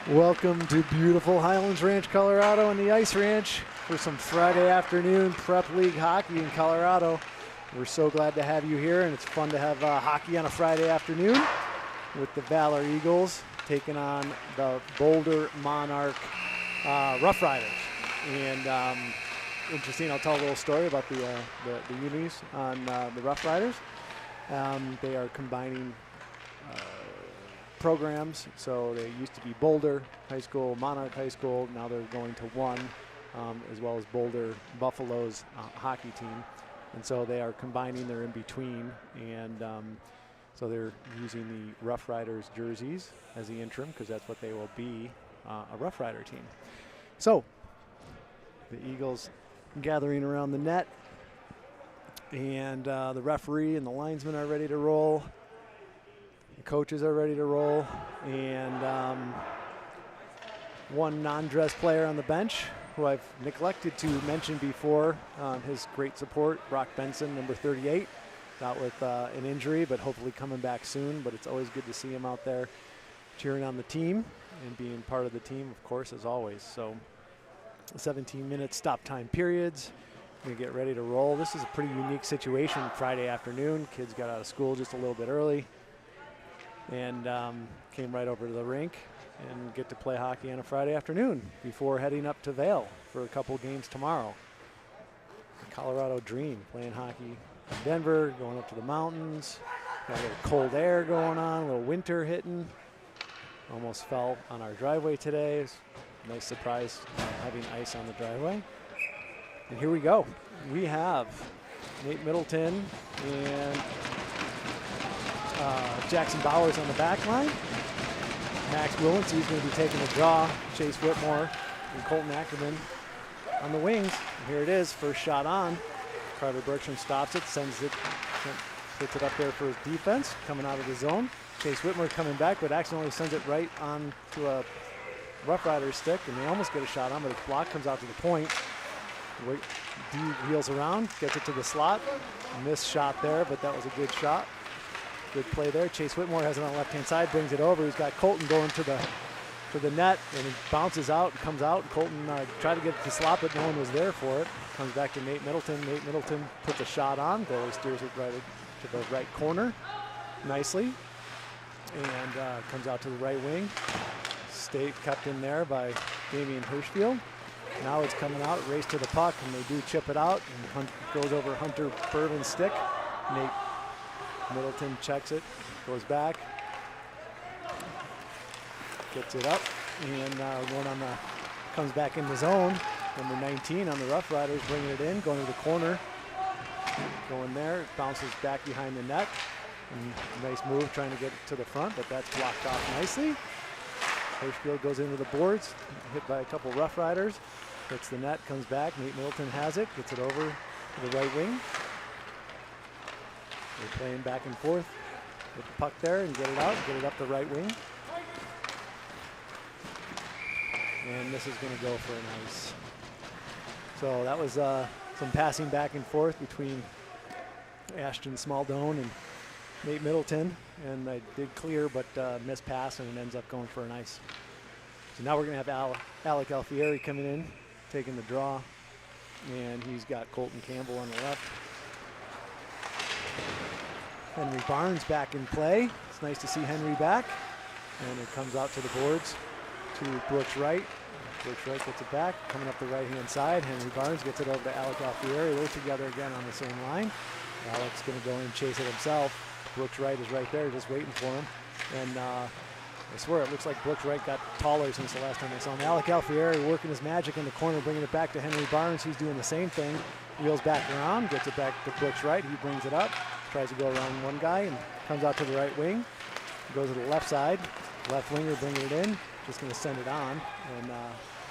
Welcome to beautiful Highlands Ranch, Colorado, and the Ice Ranch for some Friday afternoon prep league hockey in Colorado. We're so glad to have you here, and it's fun to have hockey on a Friday afternoon with the Valor Eagles taking on the Boulder Monarch Rough Riders. And interesting, I'll tell a little story about the unis on the Rough Riders. They are combining programs, so they used to be Boulder High School, Monarch High School. Now they're going to one, as well as Boulder Buffalo's hockey team, and so they are combining their in between, and so they're using the Rough Riders jerseys as the interim because that's what they will be, a Rough Rider team. So the Eagles gathering around the net, and the referee and the linesmen are ready to roll. The coaches are ready to roll, and one non-dress player on the bench who I've neglected to mention before, his great support, Brock Benson, number 38, out with an injury, but hopefully coming back soon. But it's always good to see him out there cheering on the team and being part of the team, of course, as always. So 17-minute stop time periods. We get ready to roll. This is a pretty unique situation Friday afternoon. Kids got out of school just a little bit early and came right over to the rink and get to play hockey on a Friday afternoon before heading up to Vail for a couple games tomorrow. The Colorado Dream, playing hockey in Denver, going up to the mountains. Got a little cold air going on, a little winter hitting. Almost fell on our driveway today. It's a nice surprise having ice on the driveway. And here we go. We have Nate Middleton and Jackson Bowers on the back line. Max Williams, he's going to be taking a draw. Chase Whitmore and Colton Ackerman on the wings. And here it is, first shot on. Carter Bergstrom stops it, sends it, puts it up there for his defense, coming out of the zone. Chase Whitmore coming back, but accidentally sends it right on to a Rough Rider stick, and they almost get a shot on, but it's blocked, comes out to the point. D wheels around, gets it to the slot. Missed shot there, but that was a good shot. Good play there. Chase Whitmore has it on the left-hand side, brings it over. He's got Colton going to the net, and he bounces out and comes out. Colton tried to get it to the slot, but no one was there for it. Comes back to Nate Middleton. Nate Middleton puts a shot on. Goalie steers it right to the right corner nicely, and comes out to the right wing. Stayed kept in there by Damian Hirschfield. Now it's coming out, race to the puck, and they do chip it out, and goes over Hunter Bourbon's stick. Nate Middleton checks it, goes back, gets it up, and going on comes back in the zone. Number 19 on the Rough Riders, bringing it in, going to the corner, going there, bounces back behind the net. And nice move trying to get it to the front, but that's blocked off nicely. Hirschfield goes into the boards, hit by a couple Rough Riders, hits the net, comes back. Nate Middleton has it, gets it over to the right wing. They're playing back and forth with the puck there and get it up the right wing. And this is going to go for an ice. So that was some passing back and forth between Ashton Smaldone and Nate Middleton. And they did clear, but missed pass, and it ends up going for an ice. So now we're going to have Alec Alfieri coming in, taking the draw. And he's got Colton Campbell on the left. Henry Barnes back in play. It's nice to see Henry back. And it comes out to the boards to Brooks Wright. Brooks Wright gets it back, coming up the right-hand side. Henry Barnes gets it over to Alec Alfieri. They're together again on the same line. Alec's going to go in and chase it himself. Brooks Wright is right there just waiting for him. And I swear it looks like Brooks Wright got taller since the last time I saw him. Alec Alfieri working his magic in the corner, bringing it back to Henry Barnes. He's doing the same thing. Wheels back around, gets it back to Brooks Wright. He brings it up, tries to go around one guy and comes out to the right wing. Goes to the left side. Left winger bringing it in. Just going to send it on. And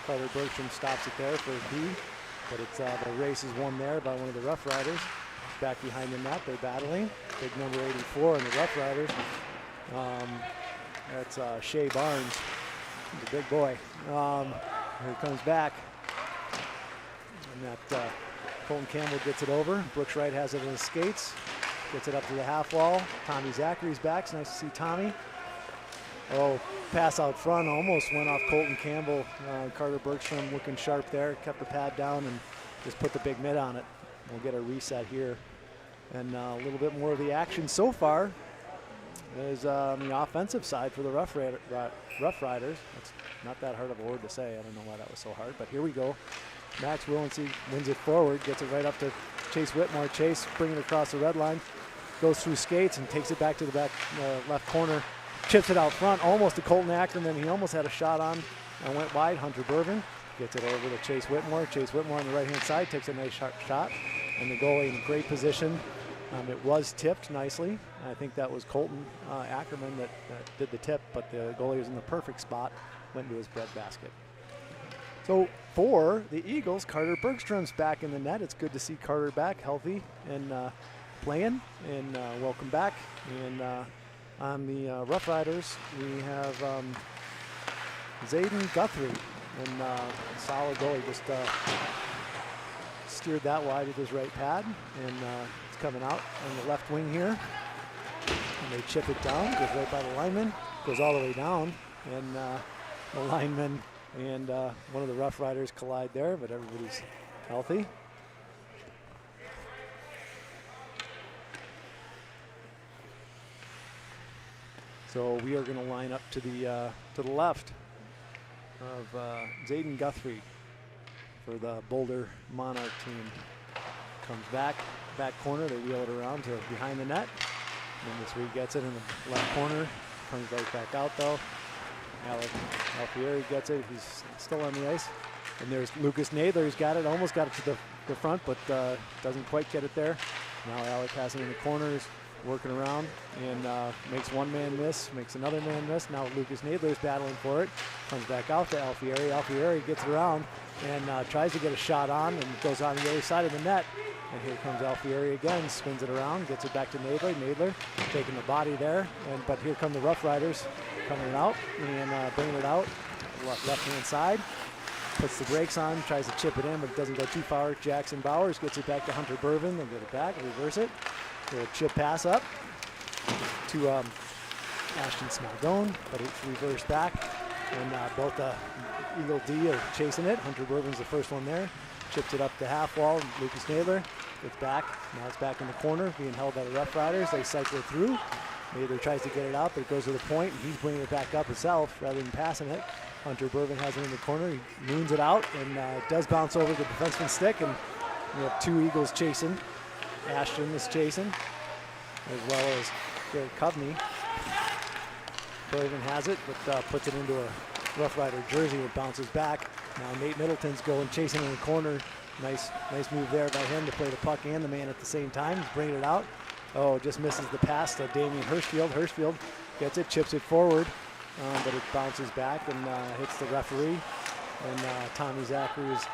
Carter Bergstrom stops it there for a D. But it's the race is won there by one of the Rough Riders. Back behind the net, they're battling. Big number 84 in the Rough Riders. That's Shea Barnes. He's a big boy. Here comes back. And that Colton Campbell gets it over. Brooks Wright has it in his skates. Gets it up to the half wall. Tommy Zachary's back. It's nice to see Tommy. Oh, pass out front. Almost went off Colton Campbell. Carter Bergstrom looking sharp there. Kept the pad down and just put the big mitt on it. We'll get a reset here. And a little bit more of the action so far is on the offensive side for the Rough Riders. That's not that hard of a word to say. I don't know why that was so hard, but here we go. Max Willency wins it forward, gets it right up to Chase Whitmore. Chase bringing it across the red line, goes through skates and takes it back to the back left corner. Chips it out front, almost to Colton Ackerman. He almost had a shot on and went wide. Hunter Bourbon gets it over to Chase Whitmore. Chase Whitmore on the right-hand side takes a nice shot. And the goalie in great position. It was tipped nicely. I think that was Colton Ackerman that did the tip, but the goalie was in the perfect spot, went into his breadbasket. So for the Eagles, Carter Bergstrom's back in the net. It's good to see Carter back, healthy and playing, and welcome back. And on the Rough Riders, we have Zayden Guthrie, and solid goalie, just steered that wide with his right pad, and it's coming out on the left wing here. And they chip it down, goes right by the lineman, goes all the way down, and the lineman and one of the Rough Riders collide there, but everybody's healthy. So we are going to line up to the left of Zayden Guthrie for the Boulder Monarch team. Comes back corner, they wheel it around to behind the net. And this week gets it in the left corner, comes right back out though. Alec Alfieri gets it, he's still on the ice. And there's Lucas Nadler, he's got it, almost got it to the front, but doesn't quite get it there. Now Alec has it in the corners, working around, and makes one man miss, makes another man miss. Now Lucas Nadler's battling for it, comes back out to Alfieri. Alfieri gets it around and tries to get a shot on and goes on the other side of the net. And here comes Alfieri again, spins it around, gets it back to Nadler. Nadler taking the body there, but here come the Rough Riders coming out and bringing it out left-hand side. Puts the brakes on, tries to chip it in, but it doesn't go too far. Jackson Bowers gets it back to Hunter Bourbon. They'll get it back, reverse it. Little chip pass up to Ashton Smaldone, but it's reversed back. And both Eagle D are chasing it. Hunter Bourbon's the first one there. Chips it up the half wall. Lucas Naylor gets back. Now it's back in the corner, being held by the Rough Riders. They cycle it through. Naylor tries to get it out, but it goes to the point, and he's bringing it back up himself rather than passing it. Hunter Bourbon has it in the corner. He moons it out, and it does bounce over the defenseman's stick, and we have two Eagles chasing. Ashton is chasing, as well as Garrett Covney. Bourbon has it, but puts it into a Rough Rider jersey that bounces back. Now Nate Middleton's going chasing in the corner. Nice move there by him to play the puck and the man at the same time. He's bringing it out. Oh, just misses the pass to Damian Hirschfield. Hirschfield gets it, chips it forward, but it bounces back and hits the referee. And Tommy Zachary is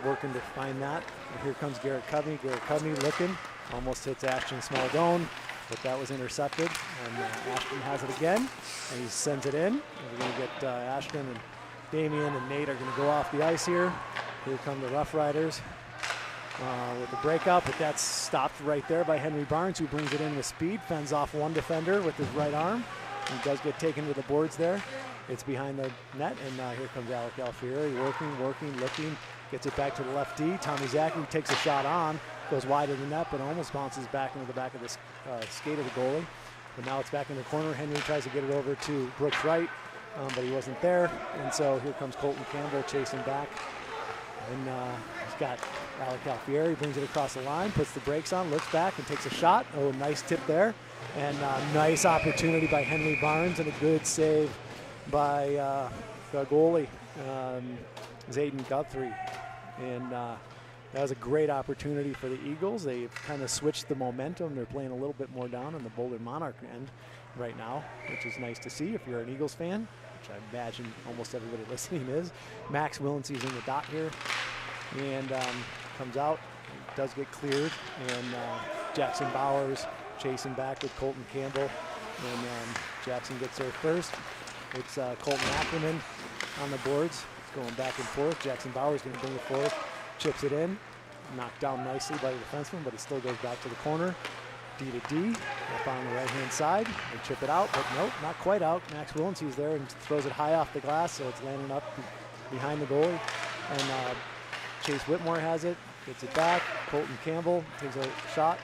working to find that. And here comes Garrett Covney. Garrett Covney looking, almost hits Ashton Smaldone, but that was intercepted. And Ashton has it again, and he sends it in. And we're going to get Ashton and Damian and Nate are going to go off the ice here. Here come the Rough Riders with the breakout, but that's stopped right there by Henry Barnes, who brings it in with speed, fends off one defender with his right arm. He does get taken to the boards there. It's behind the net, and here comes Alec Alfieri, working, looking, gets it back to the left D. Tommy Zachary takes a shot on, goes wide of the net, but almost bounces back into the back of the skate of the goalie. But now it's back in the corner. Henry tries to get it over to Brooks Wright, but he wasn't there. And so here comes Colton Campbell chasing back. And he's got Alec Alfieri, brings it across the line, puts the brakes on, looks back and takes a shot. Oh, nice tip there. And nice opportunity by Henry Barnes and a good save by the goalie, Zayden Guthrie. And that was a great opportunity for the Eagles. They've kind of switched the momentum. They're playing a little bit more down on the Boulder Monarch end right now, which is nice to see if you're an Eagles fan, which I imagine almost everybody listening is. Max Willency's in the dot here and comes out, does get cleared, and Jackson Bowers chasing back with Colton Campbell, and Jackson gets there first. It's Colton Ackerman on the boards. It's going back and forth. Jackson Bowers going to bring it forward, chips it in, knocked down nicely by the defenseman, but it still goes back to the corner. D to D, up on the right-hand side. They chip it out, but nope, not quite out. Max Willency's there and throws it high off the glass, so it's landing up behind the goalie. And Chase Whitmore has it, gets it back. Colton Campbell takes a shot.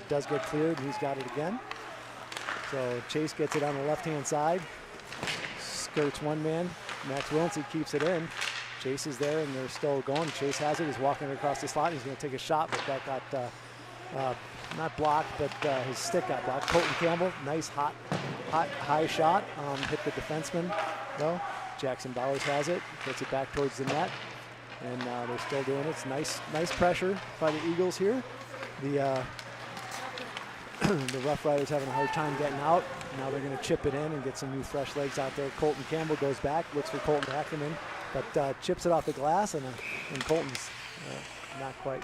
Does get cleared, he's got it again. So Chase gets it on the left-hand side, skirts one man. Max Willency keeps it in. Chase is there and they're still going. Chase has it, he's walking across the slot. He's gonna take a shot, but that got, not blocked, but his stick got blocked. Colton Campbell, nice high shot, hit the defenseman though. Jackson Bowers has it, gets it back towards the net, and they're still doing it. It's nice pressure by the Eagles here. The the Rough Riders having a hard time getting out. Now they're going to chip it in and get some new fresh legs out there. Colton Campbell goes back, looks for Colton Ackerman, but chips it off the glass, and Colton's not quite.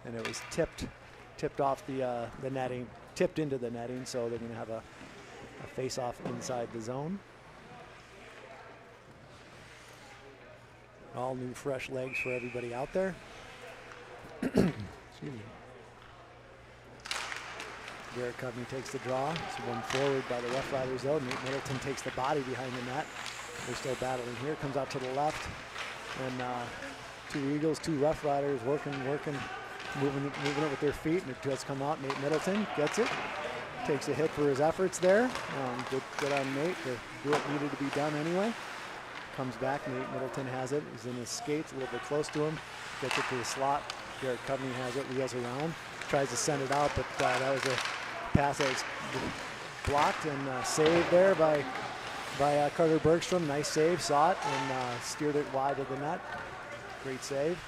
And it was tipped off the netting, tipped into the netting, so they're going to have a face-off inside the zone. All new fresh legs for everybody out there. Excuse me. Garrett Covney takes the draw. It's one forward by the Rough Riders though. Nate Middleton takes the body behind the net. They're still battling here. Comes out to the left. And two Eagles, two Rough Riders working, moving it with their feet. And it does come out. Nate Middleton gets it. Takes a hit for his efforts there. Good on Nate to do what needed to be done anyway. Comes back. Nate Middleton has it. He's in his skates, a little bit close to him. Gets it to the slot. Garrett Covney has it. Wheels around. Tries to send it out, but that was a pass that was blocked and saved there by Carter Bergstrom. Nice save, saw it, and steered it wide of the net. Great save.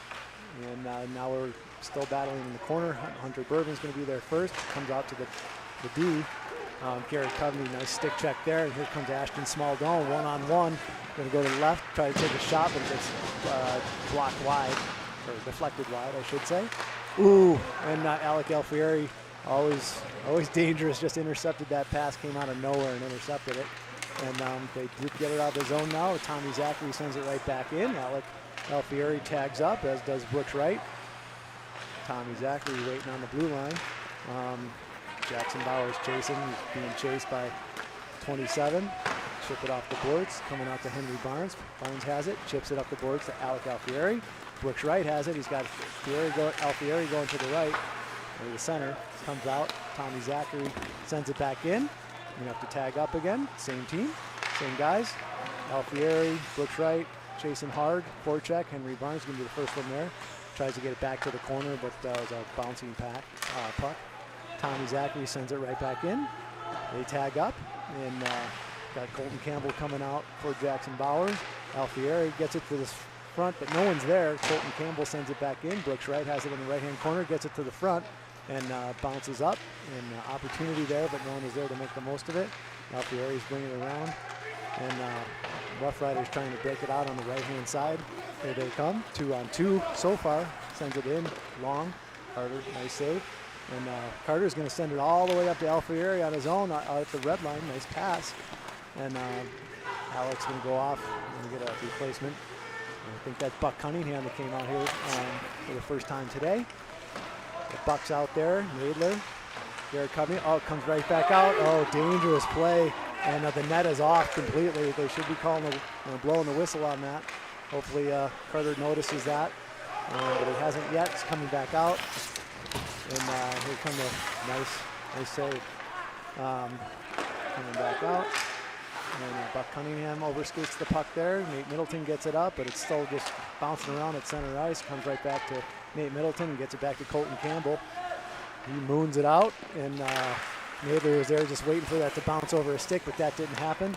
And now we're still battling in the corner. Hunter Bourbon's going to be there first. Comes out to the D. Garrett Covney, nice stick check there. And here comes Ashton Smaldone, one-on-one. Going to go to the left, try to take a shot, but it gets blocked wide, or deflected wide, I should say. Ooh, and Alec Alfieri, always dangerous, just intercepted that pass, came out of nowhere and intercepted it. And they did get it out of the zone now. Tommy Zachary sends it right back in. Alec Alfieri tags up, as does Brooks Wright. Tommy Zachary waiting on the blue line. Jackson Bowers chasing, he's being chased by 27. Chip it off the boards, coming out to Henry Barnes. Barnes has it, chips it up the boards to Alec Alfieri. Brooks Wright has it. He's got Alfieri going to the right, or the center. Comes out. Tommy Zachary sends it back in. We have to tag up again. Same team, same guys. Alfieri, Brooks Wright, chasing hard. Forecheck. Henry Barnes going to be the first one there. Tries to get it back to the corner, but it was a bouncing puck. Tommy Zachary sends it right back in. They tag up, and got Colton Campbell coming out for Jackson Bowers. Alfieri gets it to the front, but no one's there. Colton Campbell sends it back in. Brooks Wright has it in the right-hand corner, gets it to the front, and bounces up. And opportunity there, but no one is there to make the most of it. Alfieri's bringing it around, and Rough Riders trying to break it out on the right-hand side. Here they come, 2-on-2 so far. Sends it in, long. Carter, nice save. And Carter's going to send it all the way up to Alfieri on his own out at the red line. Nice pass. And Alex going to go off and get a replacement. I think that's Buck Cunningham that came out here for the first time today. The Buck's out there, Nadler. Garrett Covey, oh, it comes right back out. Oh, dangerous play. And the net is off completely. They should be blowing the whistle on that. Hopefully Carter notices that. But he hasn't yet. It's coming back out. And here comes a nice save. Coming back out. And Buck Cunningham overskates the puck there. Nate Middleton gets it up, but it's still just bouncing around at center ice. Comes right back to Nate Middleton and gets it back to Colton Campbell. He moons it out, and Nadler was there just waiting for that to bounce over a stick, but that didn't happen.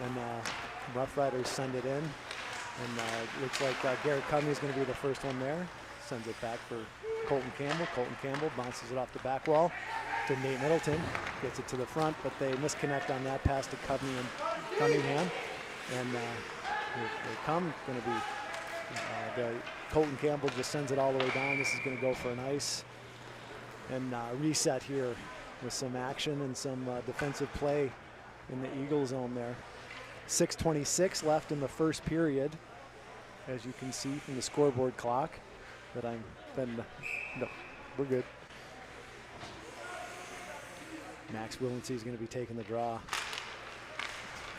And Rough Riders send it in. And it looks like Garrett Covey is going to be the first one there. Sends it back for Colton Campbell. Colton Campbell bounces it off the back wall to Nate Middleton. Gets it to the front, but they misconnect on that pass to Covey and Cunningham. And here they come. Going to be Colton Campbell just sends it all the way down. This is going to go for an ice. And reset here with some action and some defensive play in the Eagle zone there. 6:26 left in the first period, as you can see from the scoreboard clock. No, we're good. Max Willency is going to be taking the draw.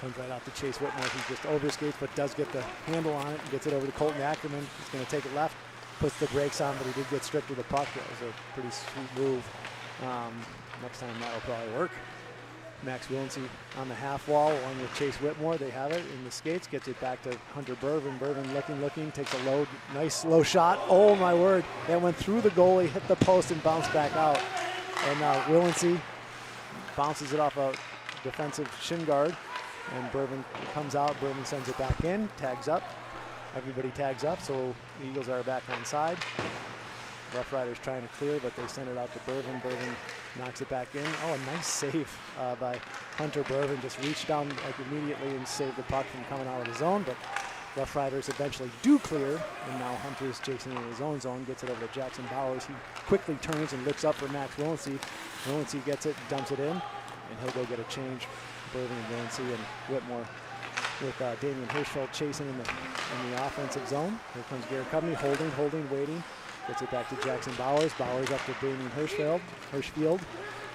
Comes right out to Chase Whitmore. He just overskates, but does get the handle on it and gets it over to Colton Ackerman. He's going to take it left, puts the brakes on, but he did get stripped of the puck. That was a pretty sweet move. Next time that'll probably work. Max Willency on the half wall along with Chase Whitmore. They have it in the skates, gets it back to Hunter Bervin. Bervin looking, takes a nice low shot. Oh my word, that went through the goalie, hit the post and bounced back out. And Willency bounces it off a defensive shin guard. And Bervin comes out, Bervin sends it back in, tags up. Everybody tags up, so the Eagles are back on side. Rough Riders trying to clear, but they send it out to Bervin. Bervin knocks it back in. Oh, a nice save by Hunter Bervin. Just reached down like immediately and saved the puck from coming out of the zone. But Rough Riders eventually do clear, and now Hunter's chasing in his own zone, gets it over to Jackson Bowers. He quickly turns and looks up for Max Willency. Willency gets it, dumps it in, and he'll go get a change. Bervin and Willency and Whitmore with Damian Hirschfeld chasing in the offensive zone. Here comes Garrett Covey, holding, waiting. Gets it back to Jackson Bowers. Bowers up to Damian Hirschfield.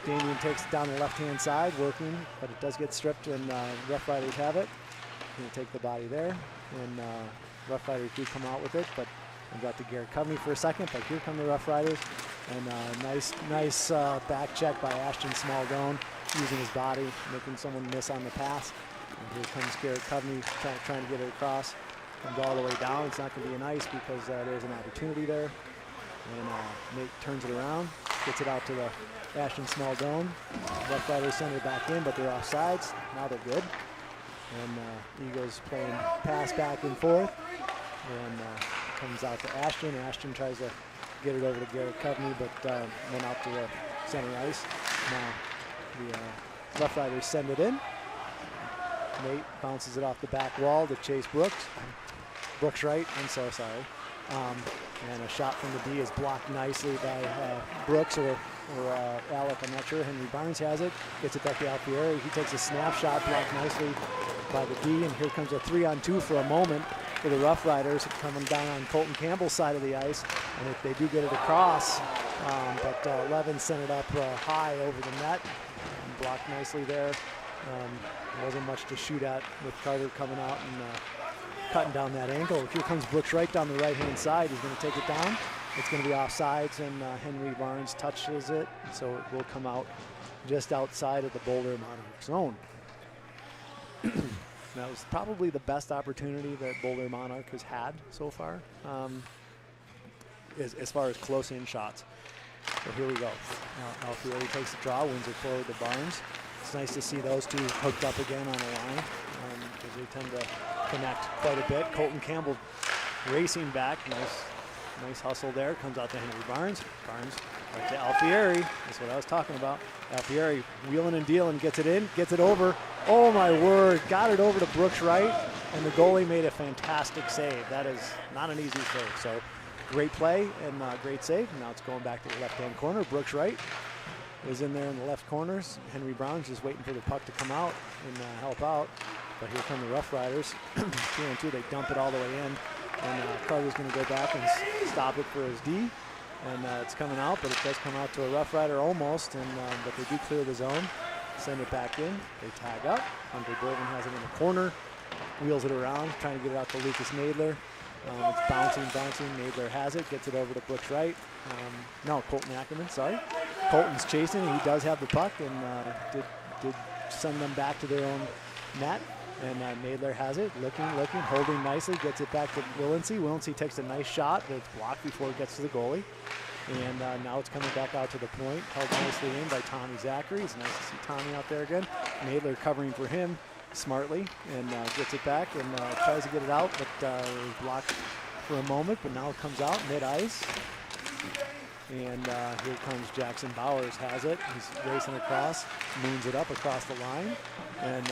Damian takes it down the left-hand side, working, but it does get stripped, and Rough Riders have it. Going to take the body there, and Rough Riders do come out with it, but I got to Garrett Covey for a second, but here come the Rough Riders, and nice back check by Ashton Smaldone, using his body, making someone miss on the pass. And here comes Garrett Covey trying to get it across. Comes all the way down. It's not going to be an ice because there's an opportunity there. And Nate turns it around, gets it out to the Ashton Smaldone. Rough Riders send it back in, but they're off sides. Now they're good. And Eagles playing pass back and forth. And comes out to Ashton. Ashton tries to get it over to Garrett Covey, but went out to the center ice. Now the Rough Riders send it in. Nate bounces it off the back wall to Chase Brooks Wright, I'm so sorry. And a shot from the D is blocked nicely by Brooks or Alec, I'm not sure. Henry Barnes has it, gets it back to Alfieri. He takes a snap shot, blocked nicely by the D, and here comes a 3-on-2 for a moment for the Rough Riders coming down on Colton Campbell's side of the ice. And if they do get it across, but Levin sent it up high over the net and blocked nicely there. Wasn't much to shoot at with Carter coming out and cutting down that angle. Here comes Brooks right down the right-hand side. He's going to take it down. It's going to be offsides, and Henry Barnes touches it, so it will come out just outside of the Boulder Monarch zone. That was probably the best opportunity that Boulder Monarch has had so far, as far as close-in shots. So here we go. Alfieri takes the draw, wins it forward to Barnes. It's nice to see those two hooked up again on the line because they tend to connect quite a bit. Colton Campbell racing back. Nice hustle there. Comes out to Henry Barnes. Barnes right to Alfieri. That's what I was talking about. Alfieri wheeling and dealing. Gets it in. Gets it over. Oh, my word. Got it over to Brooks Wright. And the goalie made a fantastic save. That is not an easy save. So great play and great save. Now it's going back to the left-hand corner. Brooks Wright is in there in the left corners. Henry Brown's just waiting for the puck to come out and help out. But here come the Rough Riders. 2-on-2, they dump it all the way in. And Carter's going to go back and stop it for his D. And it's coming out, but it does come out to a Rough Rider almost. And but they do clear the zone, send it back in. They tag up. Hunter Bourbon has it in the corner, wheels it around, trying to get it out to Lucas Nadler. It's bouncing. Nadler has it, gets it over to Brooks Wright. No, Colton Ackerman, sorry. Colton's chasing, and he does have the puck and did send them back to their own net. And Nadler has it, looking, holding nicely, gets it back to Willency. Willency takes a nice shot, but it's blocked before it gets to the goalie. And now it's coming back out to the point, held nicely in by Tommy Zachary. It's nice to see Tommy out there again. Nadler covering for him smartly and gets it back and tries to get it out, but it was blocked for a moment, but now it comes out mid-ice. And here comes Jackson Bowers, has it. He's racing across, moons it up across the line. And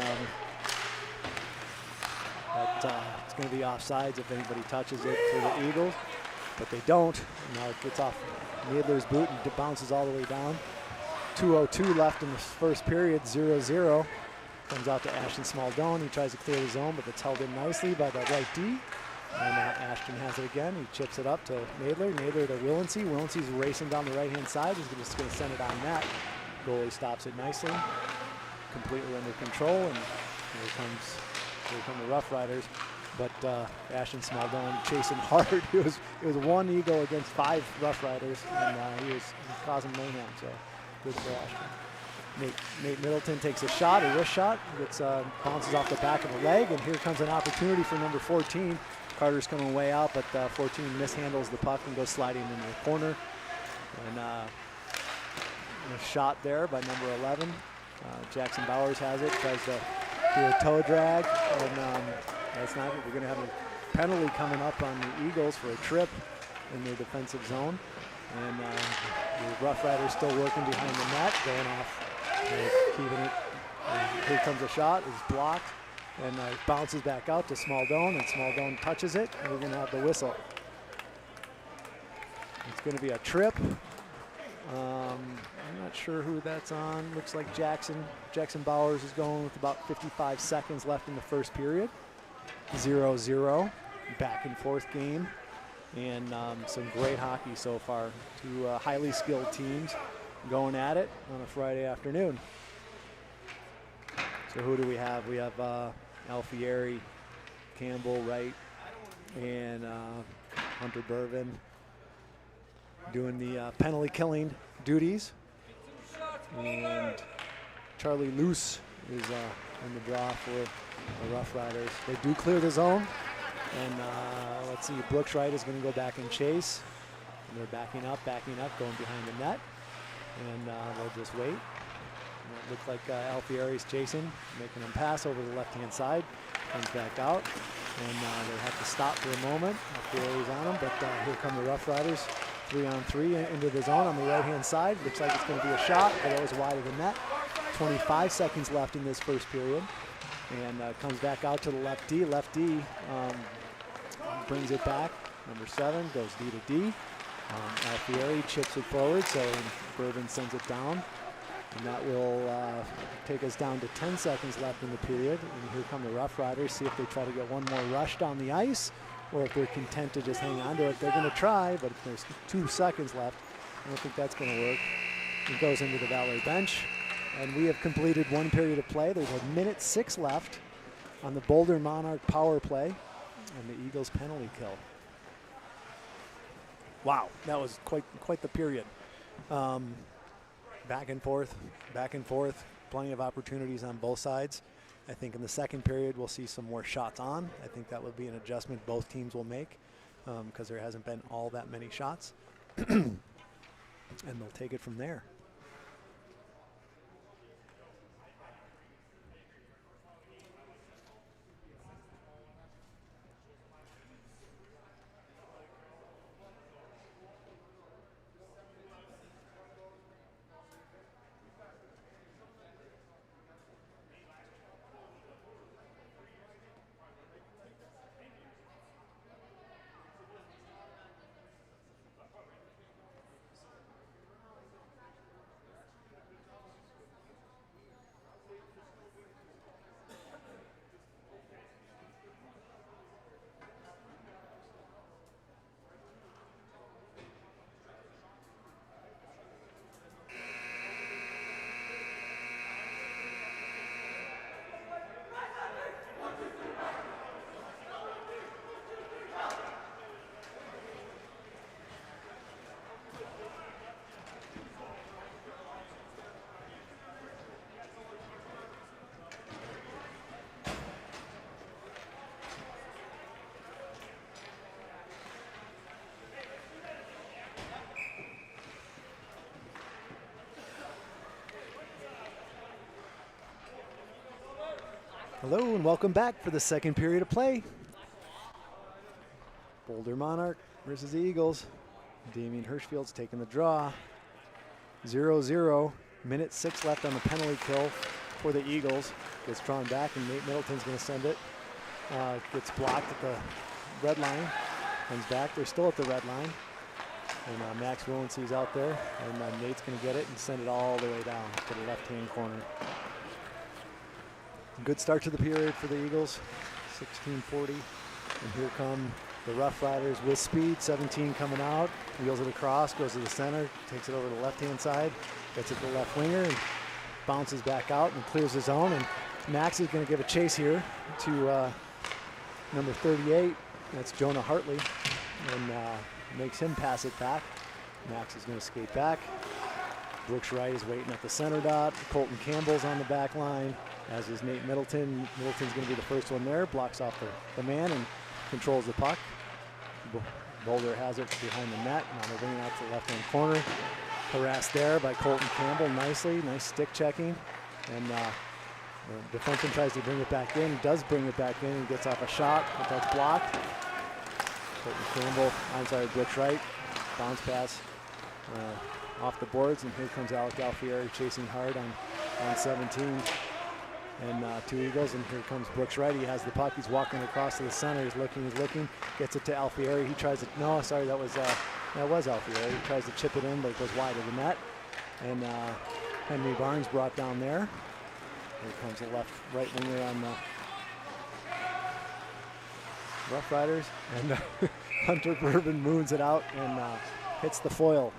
it's going to be offsides if anybody touches it for the Eagles, but they don't. Now it gets off Nadler's boot and bounces all the way down. 2:02 left in the first period, 0-0. Comes out to Ashton Smaldone. He tries to clear the zone, but it's held in nicely by the right D. And Ashton has it again. He chips it up to Nadler. Nadler to Willency. Willency's racing down the right-hand side. He's just going to send it on net. Goalie stops it nicely, completely under control, and here come the Rough Riders. But Ashton Smaldone chasing hard. It was one Eagle against 5 Rough Riders, and he was causing mayhem. So good for Ashton. Nate Middleton takes a shot, a wrist shot, gets bounces off the back of the leg, and here comes an opportunity for number 14. Carter's coming way out, but 14 mishandles the puck and goes sliding into the corner. And a shot there by number 11. Jackson Bowers has it, tries to do a toe drag, and that's not it. We're going to have a penalty coming up on the Eagles for a trip in their defensive zone. And the Rough Riders still working behind the net, going off. Keeping it. Here comes a shot. It's blocked, and it bounces back out to Smaldone, and Smaldone touches it, and we're going to have the whistle. It's going to be a trip. I'm not sure who that's on. Looks like Jackson Bowers is going with about 55 seconds left in the first period. 0-0, back and forth game, and some great hockey so far. Two highly skilled teams going at it on a Friday afternoon. So who do we have? We have Alfieri, Campbell, Wright, and Hunter Bourbon doing the penalty killing duties. And Charlie Luce is in the draw for the Rough Riders. They do clear the zone. And let's see, Brooks Wright is going to go back and chase. And they're backing up, going behind the net. And they'll just wait. And it looks like Alfieri's chasing, making him pass over the left-hand side. Comes back out, and they have to stop for a moment. Alfieri's on him, but here come the Rough Riders, 3-on-3 into the zone on the right-hand side. Looks like it's going to be a shot, but it was wide of the net. 25 seconds left in this first period, and comes back out to the left D. Left D brings it back. Number 7 goes D to D. Alfieri chips it forward, so Bourbon sends it down. And that will take us down to 10 seconds left in the period. And here come the Rough Riders, see if they try to get one more rush down the ice, or if they're content to just hang on to it. They're going to try, but there's 2 seconds left. I don't think that's going to work. It goes into the Valor bench. And we have completed 1 period of play. There's 1:06 left on the Boulder Monarch power play and the Eagles penalty kill. Wow, that was quite the period. Back and forth, plenty of opportunities on both sides. I think in the second period we'll see some more shots on. I think that would be an adjustment both teams will make because there hasn't been all that many shots. And they'll take it from there. Hello and welcome back for the second period of play. Boulder Monarch versus the Eagles. Damian Hirschfield's taking the draw. 0-0, minute 6 left on the penalty kill for the Eagles. Gets drawn back and Nate Middleton's gonna send it. Gets blocked at the red line, comes back, they're still at the red line. And Max Willensee's out there, and Nate's gonna get it and send it all the way down to the left-hand corner. Good start to the period for the Eagles, 16:40. And here come the Rough Riders with speed, 17 coming out, wheels it across, goes to the center, takes it over to the left-hand side, gets it to the left winger, and bounces back out and clears the zone. And Max is gonna give a chase here to number 38, that's Jonah Hartley, and makes him pass it back. Max is gonna skate back. Brooks Wright is waiting at the center dot. Colton Campbell's on the back line, as is Nate Middleton. Middleton's gonna be the first one there, blocks off the man and controls the puck. Boulder has it behind the net. Now they're bringing it out to the left-hand corner. Harassed there by Colton Campbell nicely, nice stick checking. And the defenseman tries to bring it back in. He does bring it back in and gets off a shot, but that's blocked. Colton Campbell, I'm sorry, Brooks Wright, bounce pass off the boards, and here comes Alec Alfieri chasing hard on 17. And two Eagles, and here comes Brooks Wright. He has the puck, he's walking across to the center, he's looking, gets it to Alfieri. He tries to, no, sorry, that was Alfieri. He tries to chip it in, but it goes wide of the net. And Henry Barnes brought down there. Here comes the right winger on the Rough Riders. And Hunter Bourbon moons it out and hits the foil,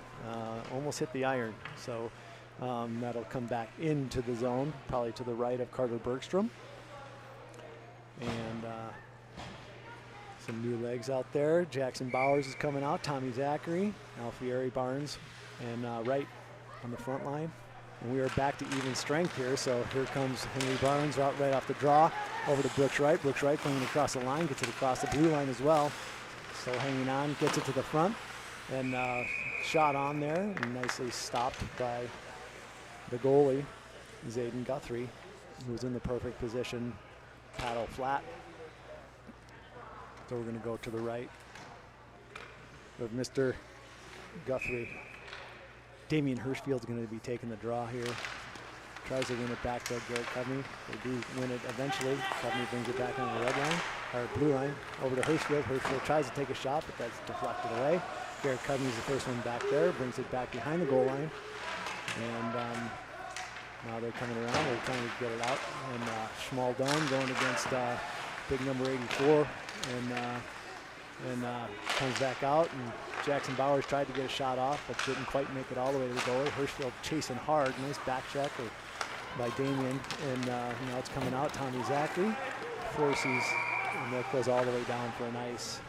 almost hit the iron. So that'll come back into the zone, probably to the right of Carter Bergstrom. And some new legs out there. Jackson Bowers is coming out, Tommy Zachary, Alfieri, Barnes, and Wright on the front line. And we are back to even strength here, so here comes Henry Barnes out right off the draw, over to Brooks Wright. Brooks Wright playing across the line, gets it across the blue line as well. Still hanging on, gets it to the front, and shot on there, and nicely stopped by the goalie, Zayden Guthrie, who's in the perfect position, paddle flat. So we're going to go to the right of Mr. Guthrie. Damian Hirschfield's going to be taking the draw here. Tries to win it back to Garrett Covney. They do win it eventually. Covney brings it back on the red line, or blue line, over to Hirschfield. Hirschfield tries to take a shot, but that's deflected away. Garrett Covney's the first one back there, brings it back behind the goal line. And now they're coming around, they're trying to get it out. And Schmaldon going against big number 84, and comes back out. And Jackson Bowers tried to get a shot off, but didn't quite make it all the way to the goalie. Hirschfield chasing hard, nice back check by Damian. And now it's coming out, Tommy Zachary forces, and that goes all the way down for an ice.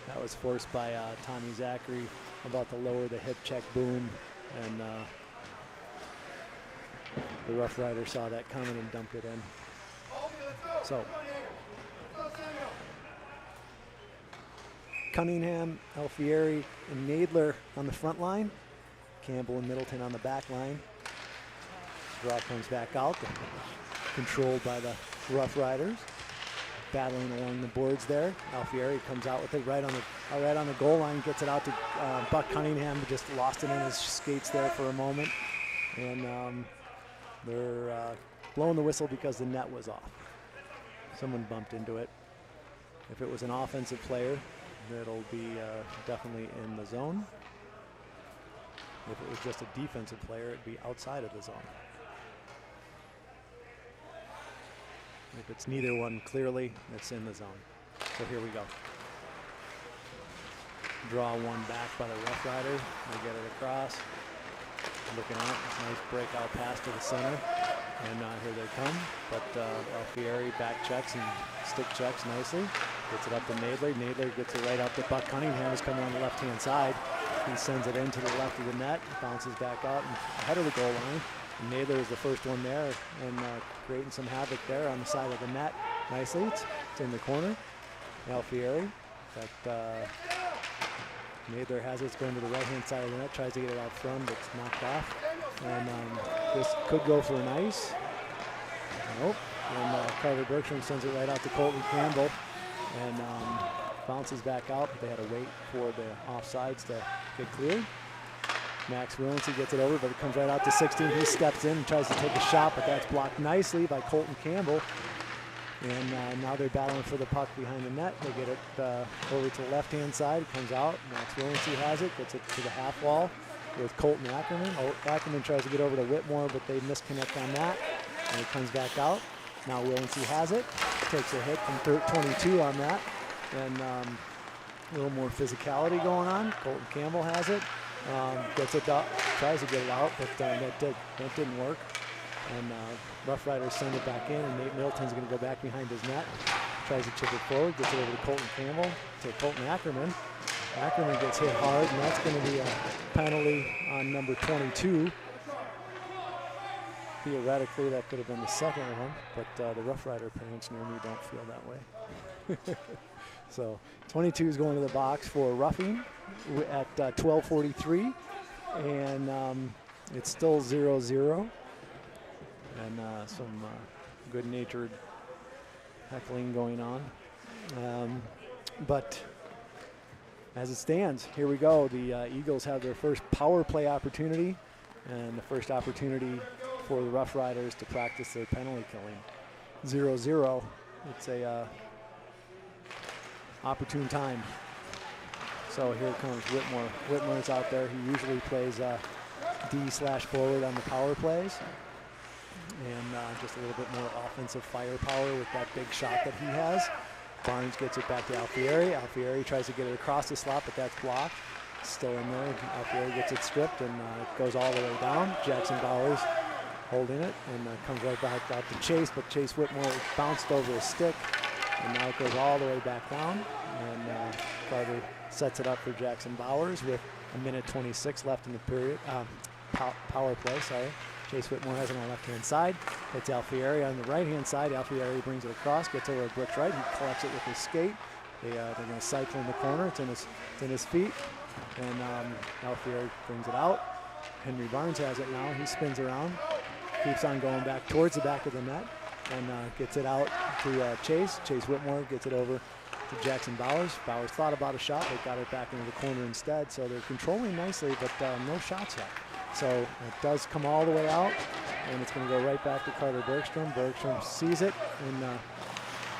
That was forced by Tommy Zachary, about to lower the hip check boom, and the Rough Rider saw that coming and dumped it in. So Cunningham, Alfieri, and Nadler on the front line. Campbell and Middleton on the back line. Draw comes back out, controlled by the Rough Riders. Battling along the boards there. Alfieri comes out with it right on the goal line, gets it out to Buck Cunningham, who just lost it in his skates there for a moment. And they're blowing the whistle because the net was off. Someone bumped into it. If it was an offensive player, it'll be definitely in the zone. If it was just a defensive player, it'd be outside of the zone. If it's neither one, clearly, it's in the zone. So here we go. Draw one back by the Rough Riders. They get it across. Looking out, nice breakout pass to the center. And here they come. But Alfieri back checks and stick checks nicely. Gets it up to Nadler. Nadler gets it right up to Buck Cunningham, who's coming on the left-hand side. He sends it into the left of the net, bounces back out and ahead of the goal line. And Nadler is the first one there, and creating some havoc there on the side of the net nicely. It's in the corner. Alfieri, but Nadler has it. It's going to the right-hand side of the net, tries to get it out front, but it's knocked off. And this could go for an ice. Nope. And Carter Bergstrom sends it right out to Colton Campbell. And bounces back out, but they had to wait for the offsides to get cleared. Max Williamson gets it over, but it comes right out to 16. He steps in and tries to take a shot, but that's blocked nicely by Colton Campbell. And now they're battling for the puck behind the net. They get it over to the left-hand side. It comes out. Max Williamson has it, gets it to the half wall with Colton Ackerman. Ackerman tries to get over to Whitmore, but they misconnect on that. And it comes back out. Now Williamson has it, takes a hit from 22 on that. And a little more physicality going on. Colton Campbell has it, gets it up, tries to get it out, but that didn't work. And Rough Riders send it back in, and Nate Middleton's going to go back behind his net. Tries to chip it forward, gets it over to Colton Campbell, to Colton Ackerman. Ackerman gets hit hard, and that's going to be a penalty on number 22. Theoretically, that could have been the second one, but the Rough Rider parents near me don't feel that way. So 22 is going to the box for roughing at 12:43, and it's still 0-0. And some good-natured heckling going on. But as it stands, here we go. The Eagles have their first power play opportunity, and the first opportunity for the Rough Riders to practice their penalty killing. 0-0. It's a opportune time. So here comes Whitmore. Whitmore's out there. He usually plays D/forward on the power plays. And just a little bit more offensive firepower with that big shot that he has. Barnes gets it back to Alfieri. Alfieri tries to get it across the slot, but that's blocked. Still in there. Alfieri gets it stripped, and it goes all the way down. Jackson Bowers holding it, and comes right back out to Chase, but Chase Whitmore bounced over a stick, and now it goes all the way back down. And Carter sets it up for Jackson Bowers with 1:26 left in the period. Power play, sorry. Chase Whitmore has it on the left-hand side. It's Alfieri on the right-hand side. Alfieri brings it across, gets over to Brooks right. He collects it with his skate. They're going to cycle in the corner. It's in his feet. And Alfieri brings it out. Henry Barnes has it now. He spins around, keeps on going back towards the back of the net, and gets it out to Chase. Chase Whitmore gets it over to Jackson Bowers. Bowers thought about a shot, but got it back into the corner instead. So they're controlling nicely, but no shots yet. So it does come all the way out, and it's going to go right back to Carter Bergstrom. Bergstrom sees it, and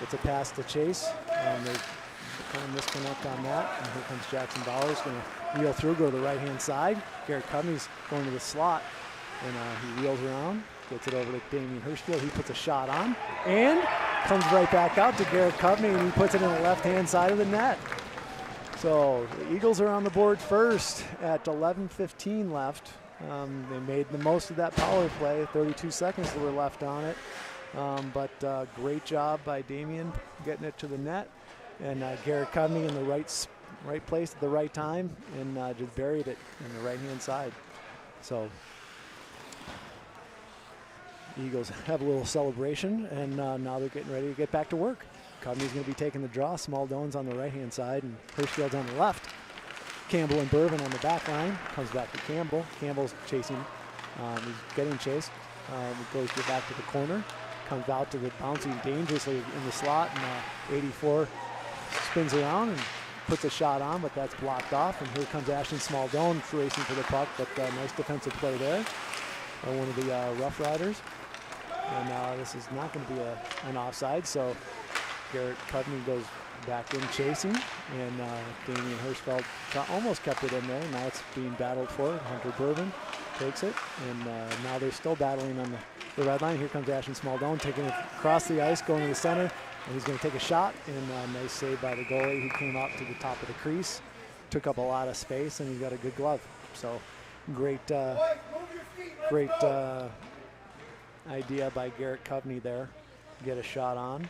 it's a pass to Chase. They kind of misconnect on that, and here comes Jackson Bowers, going to wheel through, go to the right-hand side. Garrett Cubney's going to the slot, and he wheels around, gets it over to Damian Hirschfield. He puts a shot on, and comes right back out to Garrett Cubney, and he puts it in the left-hand side of the net. So the Eagles are on the board first at 11:15 left. They made the most of that power play. 32 seconds were left on it. But great job by Damian getting it to the net. And Garrett Cubney in the right place at the right time, and just buried it in the right-hand side. So Eagles have a little celebration, and now they're getting ready to get back to work. Cubney's going to be taking the draw. Small-Done's on the right-hand side, and Hirschfield's on the left. Campbell and Bourbon on the back line. Comes back to Campbell. Campbell's chasing. He's getting chased. Goes back to the corner. Comes out to the bouncing dangerously in the slot. And 84 spins around and puts a shot on, but that's blocked off. And here comes Ashton Small-Done racing for the puck, but nice defensive play there by one of the Rough Riders. And this is not going to be an offside, so Garrett Cubney goes back in chasing, and Damian Hirschfeld almost kept it in there. Now it's being battled for. Hunter Bourbon takes it, and now they're still battling on the red line. Here comes Ashton Small-Done taking it across the ice, going to the center, and he's going to take a shot, and nice save by the goalie. He came out to the top of the crease, took up a lot of space, and he's got a good glove. So great idea by Garrett Cubney there. Get a shot on.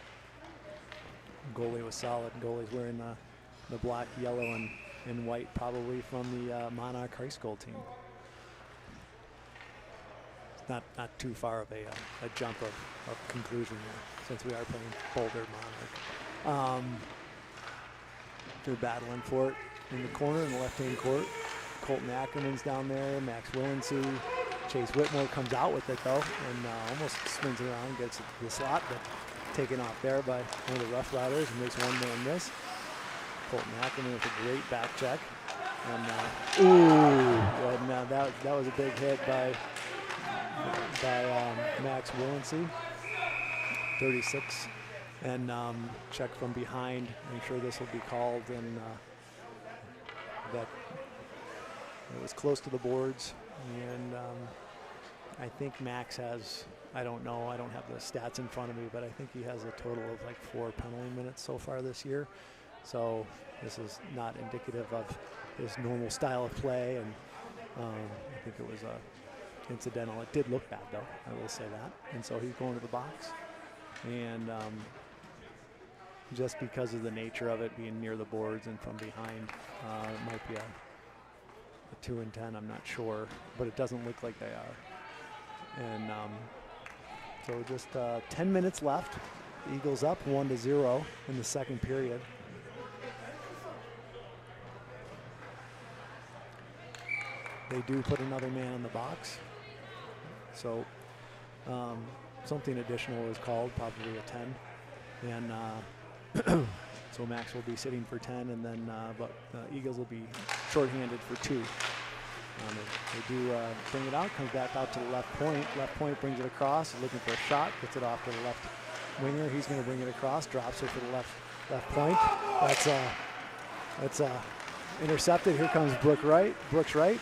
Goalie was solid. Goalie's wearing the black, yellow, and white, probably from the Monarch High School team. It's not too far of a jump of conclusion there, since we are playing Boulder Monarch. They're battling for it in the corner in the left-hand court. Colton Ackerman's down there. Max Willinsey, Chase Whitmore comes out with it though, and almost spins around, gets it to the slot, but taken off there by one of the Rough Riders and makes one man miss. Colton Ackerman with a great back check. And that was a big hit by Max Willency, 36. And check from behind. I'm sure this will be called, and that it was close to the boards. And I think Max has, I don't know, I don't have the stats in front of me, but I think he has a total of like 4 penalty minutes so far this year. So this is not indicative of his normal style of play, and I think it was incidental. It did look bad though, I will say that. And so he's going to the box, and just because of the nature of it being near the boards and from behind, it might be a 2 and 10, I'm not sure, but it doesn't look like they are. And so just 10 minutes left. The Eagles up 1-0 in the second period. They do put another man in the box. So something additional is called, probably a 10. And so Max will be sitting for 10, and then but Eagles will be shorthanded for 2. They do bring it out, comes back out to the left point. Left point brings it across, looking for a shot, gets it off to the left winger. He's going to bring it across, drops it for the left point. That's intercepted. Here comes Brooks Wright. Brooks Wright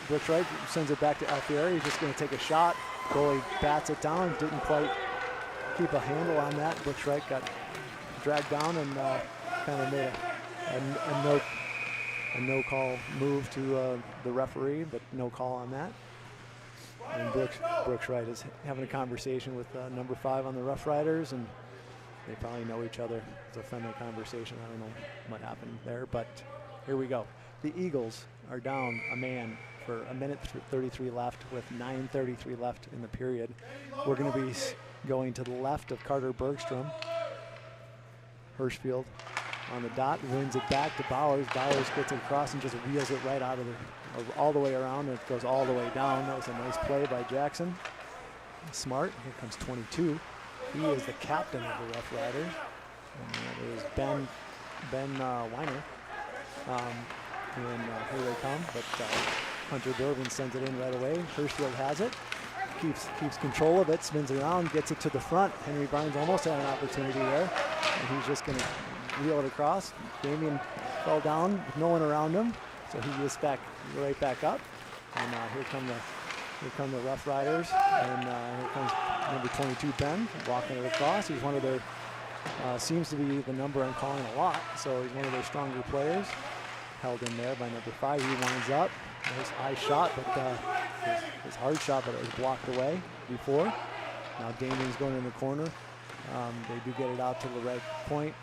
sends it back to Alfieri. He's just going to take a shot. Goalie bats it down. Didn't quite keep a handle on that. Brooks Wright got dragged down and kind of made a no call move to the referee, but no call on that. And Brooks Wright is having a conversation with number 5 on the Rough Riders, and they probably know each other. It's a friendly conversation. I don't know what happened there, but here we go. The Eagles are down a man for 1:33 left with 9:33 left in the period. We're going to be going to the left of Carter Bergstrom. Hirschfield on the dot, wins it back to Bowers. Bowers gets it across and just wheels it right out of all the way around, and it goes all the way down. That was a nice play by Jackson. Smart. Here comes 22. He is the captain of the Rough Riders. And that is Ben Weiner. And here they come, but Hunter Bervin sends it in right away. Hirschfield has it, keeps control of it, spins around, gets it to the front. Henry Barnes almost had an opportunity there, and he's just going to wheel it across. Damien fell down with no one around him, so he gets right back up. And here come the Rough Riders, and here comes number 22 Ben walking it across. He's one of their seems to be the number I'm calling a lot, so he's one of their stronger players. Held in there by number 5. He winds up. Nice high shot, but his hard shot, but it was blocked away before. Now Damien's going in the corner. They do get it out to the right point.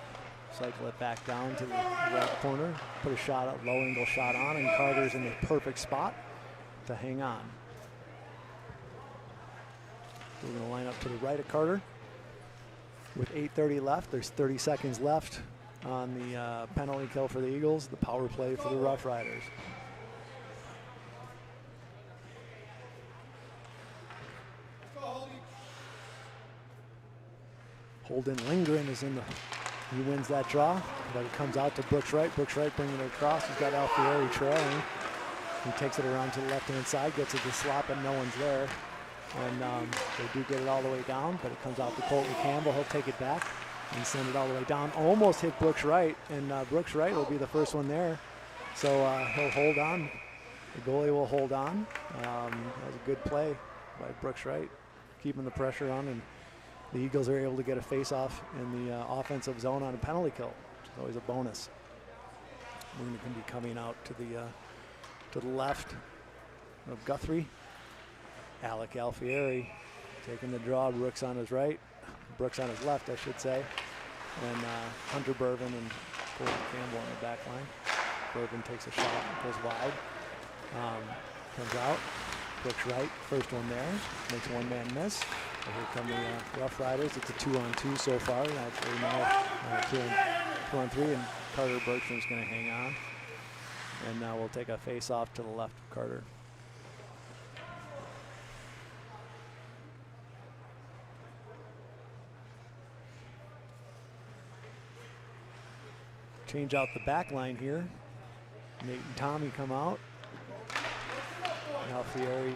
Cycle it back down to the right corner. Put a shot up, low angle shot on, and Carter's in the perfect spot to hang on. We're going to line up to the right of Carter. With 8:30 left, there's 30 seconds left on the penalty kill for the Eagles, the power play for the Rough Riders. Holden Lindgren is he wins that draw, but it comes out to Brooks Wright. Brooks Wright bringing it across. He's got Alfieri trailing. He takes it around to the left-hand side, gets it to slot, and no one's there. And they do get it all the way down, but it comes out to Colton Campbell. He'll take it back and send it all the way down. Almost hit Brooks Wright, and Brooks Wright will be the first one there. So he'll hold on. The goalie will hold on. That was a good play by Brooks Wright, keeping the pressure on, and the Eagles are able to get a face-off in the offensive zone on a penalty kill, which is always a bonus. We're going to be coming out to the left of Guthrie. Alec Alfieri taking the draw. Brooks on his right. Brooks on his left, I should say. And Hunter Bervin and Colton Campbell on the back line. Bervin takes a shot, goes wide. Comes out. Brooks Wright, first one there. Makes one man miss. So here come the Rough Riders. It's a 2-on-2 so far. Actually now 2-on-3, and Carter Bergstrom's going to hang on. And now we'll take a face-off to the left of Carter. change out the back line here. Nate and Tommy come out. Alfieri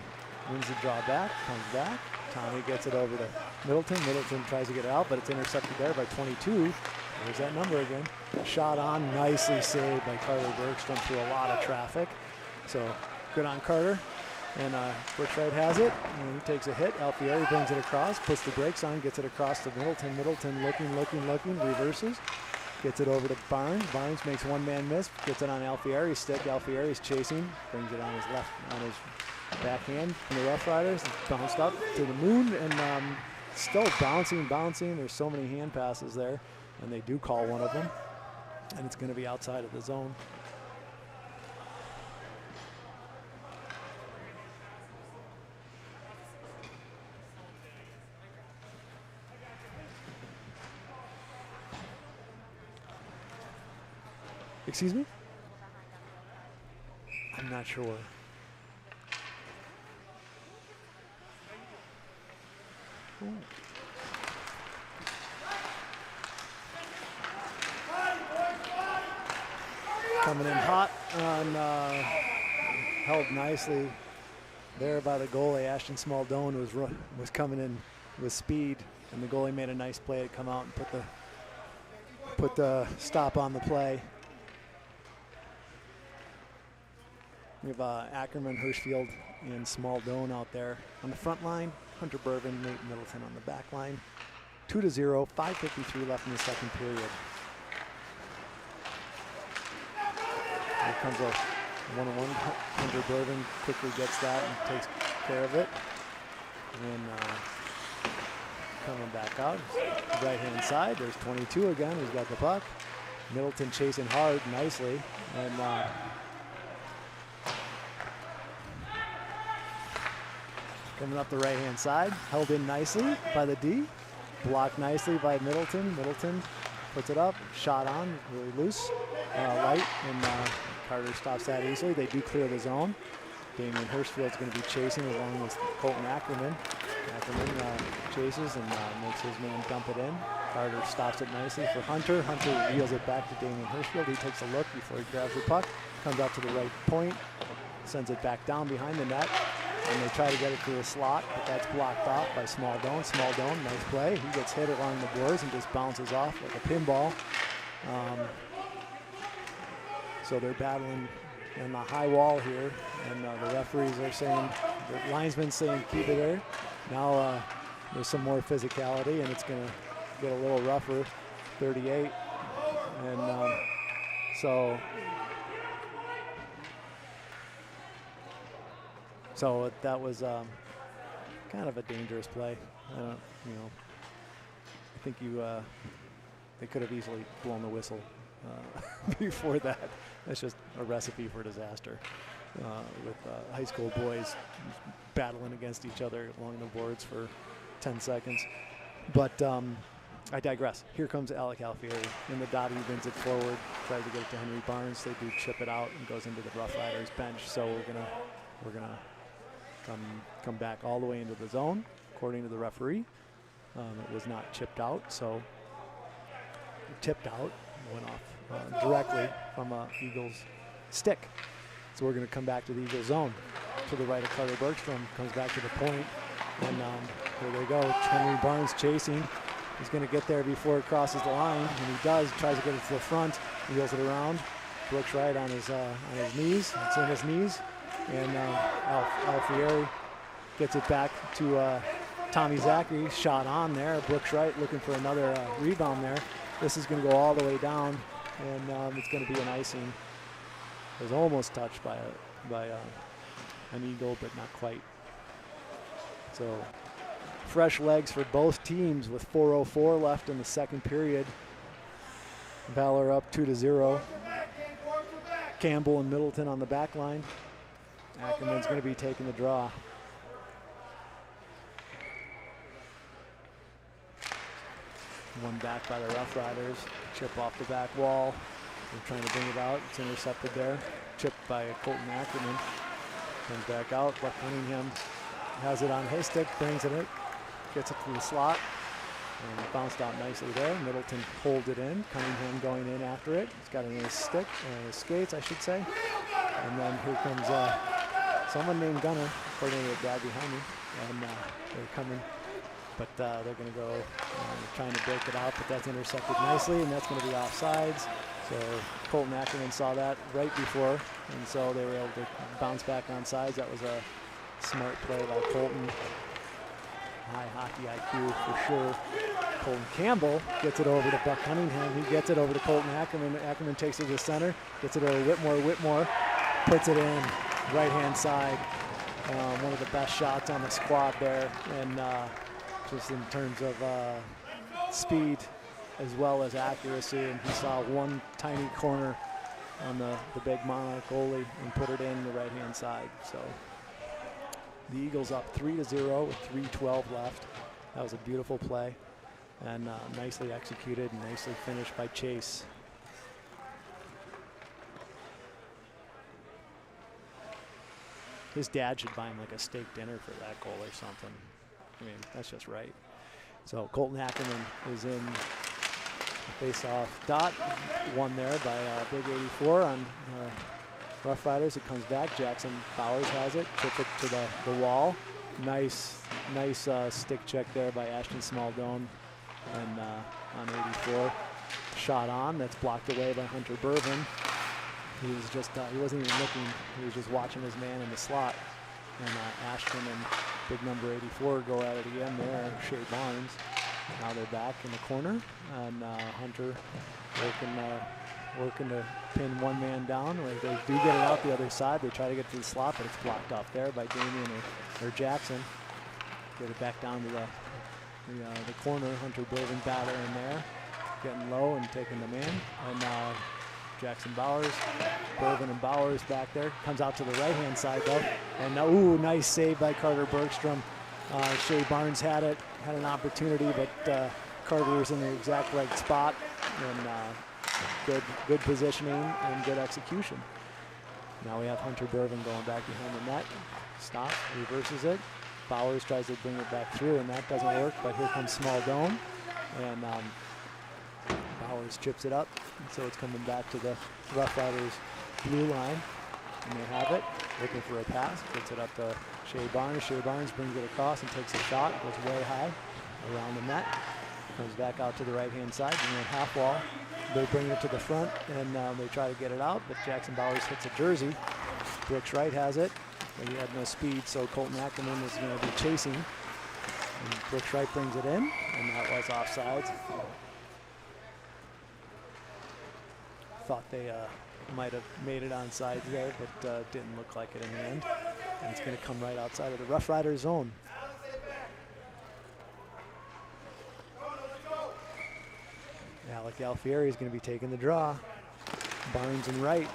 wins the draw back, comes back. Tommy gets it over to Middleton. Middleton tries to get it out, but it's intercepted there by 22. There's that number again. Shot on, nicely saved by Carter Bergstrom through a lot of traffic. So good on Carter. And Brookshire has it, and he takes a hit. Alfieri brings it across, puts the brakes on, gets it across to Middleton. Middleton looking, reverses. Gets it over to Barnes. Barnes makes one man miss, gets it on Alfieri's stick. Alfieri's chasing, brings it on his left, on his backhand. And the Rough Riders bounced up to the moon, and still bouncing. There's so many hand passes there, and they do call one of them, and it's going to be outside of the zone. Excuse me? I'm not sure. Ooh. Coming in hot on, held nicely there by the goalie. Ashton Smaldone was coming in with speed, and the goalie made a nice play to come out and put the stop on the play. We have Ackerman, Hirschfield, and Smaldone out there on the front line. Hunter Bourbon, Nate Middleton on the back line. 2-0, 5:53 left in the second period. Here comes a one-on-one. Hunter Bourbon quickly gets that and takes care of it. And coming back out, right-hand side, there's 22 again. He's got the puck. Middleton chasing hard nicely. And coming up the right-hand side, held in nicely by the D. Blocked nicely by Middleton. Middleton puts it up, shot on, really loose, light, and Carter stops that easily. They do clear the zone. Damian Hirschfield's going to be chasing along with Colton Ackerman. Ackerman chases and makes his man dump it in. Carter stops it nicely for Hunter. Hunter wheels it back to Damian Hirschfield. He takes a look before he grabs the puck, comes out to the right point, sends it back down behind the net. And they try to get it to the slot, but that's blocked off by Smaldone. Smaldone, nice play. He gets hit along the boards and just bounces off like a pinball. So they're battling in the high wall here, and the referees are saying, the linesman's saying keep it there. Now there's some more physicality, and it's going to get a little rougher, 38. And So that was kind of a dangerous play. I think they could have easily blown the whistle before that. That's just a recipe for disaster with high school boys battling against each other along the boards for 10 seconds. But I digress. Here comes Alec Alfieri in the dot. He wins it forward, tries to get it to Henry Barnes. They do chip it out and goes into the Rough Riders bench. So we're gonna come back all the way into the zone, according to the referee. It was not chipped out, so tipped out, went off directly from Eagles stick. So we're going to come back to the Eagles zone. To the right of Carter Bergstrom, comes back to the point, and here they go. Henry Barnes chasing. He's going to get there before it crosses the line, and he does. Tries to get it to the front, wheels it around. Brooks right on his knees. It's in his knees. And Alfieri gets it back to Tommy Zachary. Shot on there. Brooks Wright looking for another rebound there. This is going to go all the way down, and it's going to be an icing. It was almost touched by an Eagle, but not quite. So fresh legs for both teams with 4:04 left in the second period. Valor up 2-0. Campbell and Middleton on the back line. Ackerman's going to be taking the draw. One back by the Rough Riders. Chip off the back wall. They're trying to bring it out. It's intercepted there. Chipped by Colton Ackerman. Comes back out. Buck Cunningham has it on his stick. Brings it in. Gets it to the slot. And it bounced out nicely there. Middleton pulled it in. Cunningham going in after it. He's got a nice stick, skates, I should say. And then here comes someone named Gunner, according to the guy behind me. And they're coming, but they're going to go trying to break it out, but that's intercepted nicely, and that's going to be offsides. So Colton Ackerman saw that right before, and so they were able to bounce back on sides. That was a smart play by Colton. High hockey IQ for sure. Colton Campbell gets it over to Buck Cunningham. He gets it over to Colton Ackerman. Ackerman takes it to the center, gets it over to Whitmore. Whitmore puts it in, right-hand side. One of the best shots on the squad there, and just in terms of speed as well as accuracy, and he saw one tiny corner on the big Monarch goalie and put it in the right-hand side. So the Eagles up 3-0 with 3:12 left. That was a beautiful play and nicely executed and nicely finished by Chase. His dad should buy him like a steak dinner for that goal or something. I mean, that's just right. So Colton Ackerman is in the face-off dot. One there by Big 84 on Rough Riders. It comes back. Jackson Bowers has it. Chips it to the wall. Nice stick check there by Ashton Smaldone and on 84. Shot on. That's blocked away by Hunter Burvin. He was just, he wasn't even looking. He was just watching his man in the slot. And Ashton and big number 84 go at it again there, Shea Barnes. Now they're back in the corner, and Hunter working to pin one man down. They do get it out the other side. They try to get to the slot, but it's blocked off there by Damian or Jackson. Get it back down to the corner. Hunter Burvin battering there, getting low and taking the man. And Jackson Bowers, Burvin and Bowers back there. Comes out to the right-hand side though. And ooh, nice save by Carter Bergstrom. Shea Barnes had an opportunity, but Carter was in the exact right spot, and good positioning and good execution. Now we have Hunter Burvin going back behind the net. Stops, reverses it. Bowers tries to bring it back through, and that doesn't work, but here comes Smaldone. And Bowers chips it up, and so it's coming back to the Rough Riders blue line. And they have it, looking for a pass, gets it up to Shea Barnes. Shea Barnes brings it across and takes a shot, goes way high around the net. Comes back out to the right-hand side, and then half wall. They bring it to the front, and they try to get it out, but Jackson Bowers hits a jersey. Brooks Wright has it, but he had no speed, so Colton Ackerman is going to be chasing. And Brooks Wright brings it in, and that was offsides. Thought they might have made it onside there, but didn't look like it in the end. And it's going to come right outside of the Rough Rider zone. Alec Alfieri is going to be taking the draw. Barnes and Wright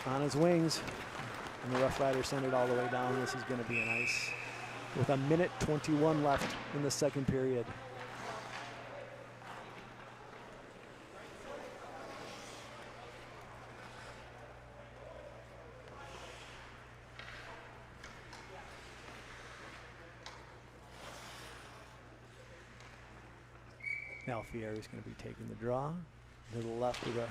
on his wings. And the Rough Riders send it all the way down. This is going to be an ice with 1:21 left in the second period. Alfieri is going to be taking the draw. To the left of the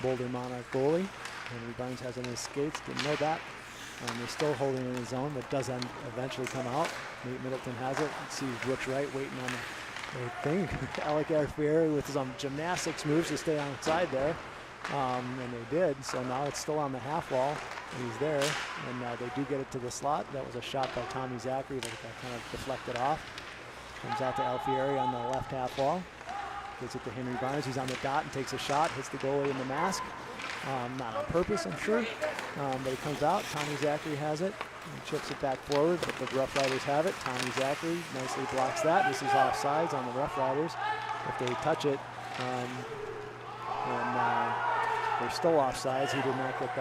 Boulder Monarch goalie. Henry Barnes has on his skates, didn't know that. They're still holding in his zone, but does eventually come out. Nate Middleton has it. Sees Brooks Wright waiting on the thing. Alec Alfieri with some gymnastics moves to stay outside there. And they did, so now it's still on the half wall. He's there, and they do get it to the slot. That was a shot by Tommy Zachary, but it got kind of deflected off. Comes out to Alfieri on the left half wall. Gets it to Henry Barnes, who's on the dot and takes a shot, hits the goalie in the mask. Not on purpose, I'm sure, but it comes out. Tommy Zachary has it and chips it back forward, but the Rough Riders have it. Tommy Zachary nicely blocks that. This is offsides on the Rough Riders. If they touch it, and they're still offsides. He did not get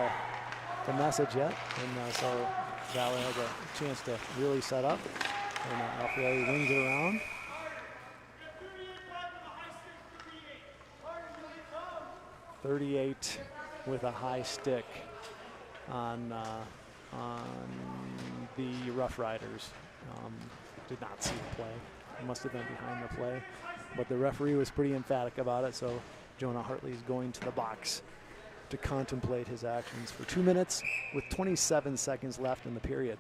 the message yet, and so Valor has a chance to really set up, and Alfieri wings it around. .38 with a high stick on the Rough Riders. Did not see the play. Must have been behind the play. but the referee was pretty emphatic about it, so Jonah Hartley is going to the box to contemplate his actions for 2 minutes with 27 seconds left in the period.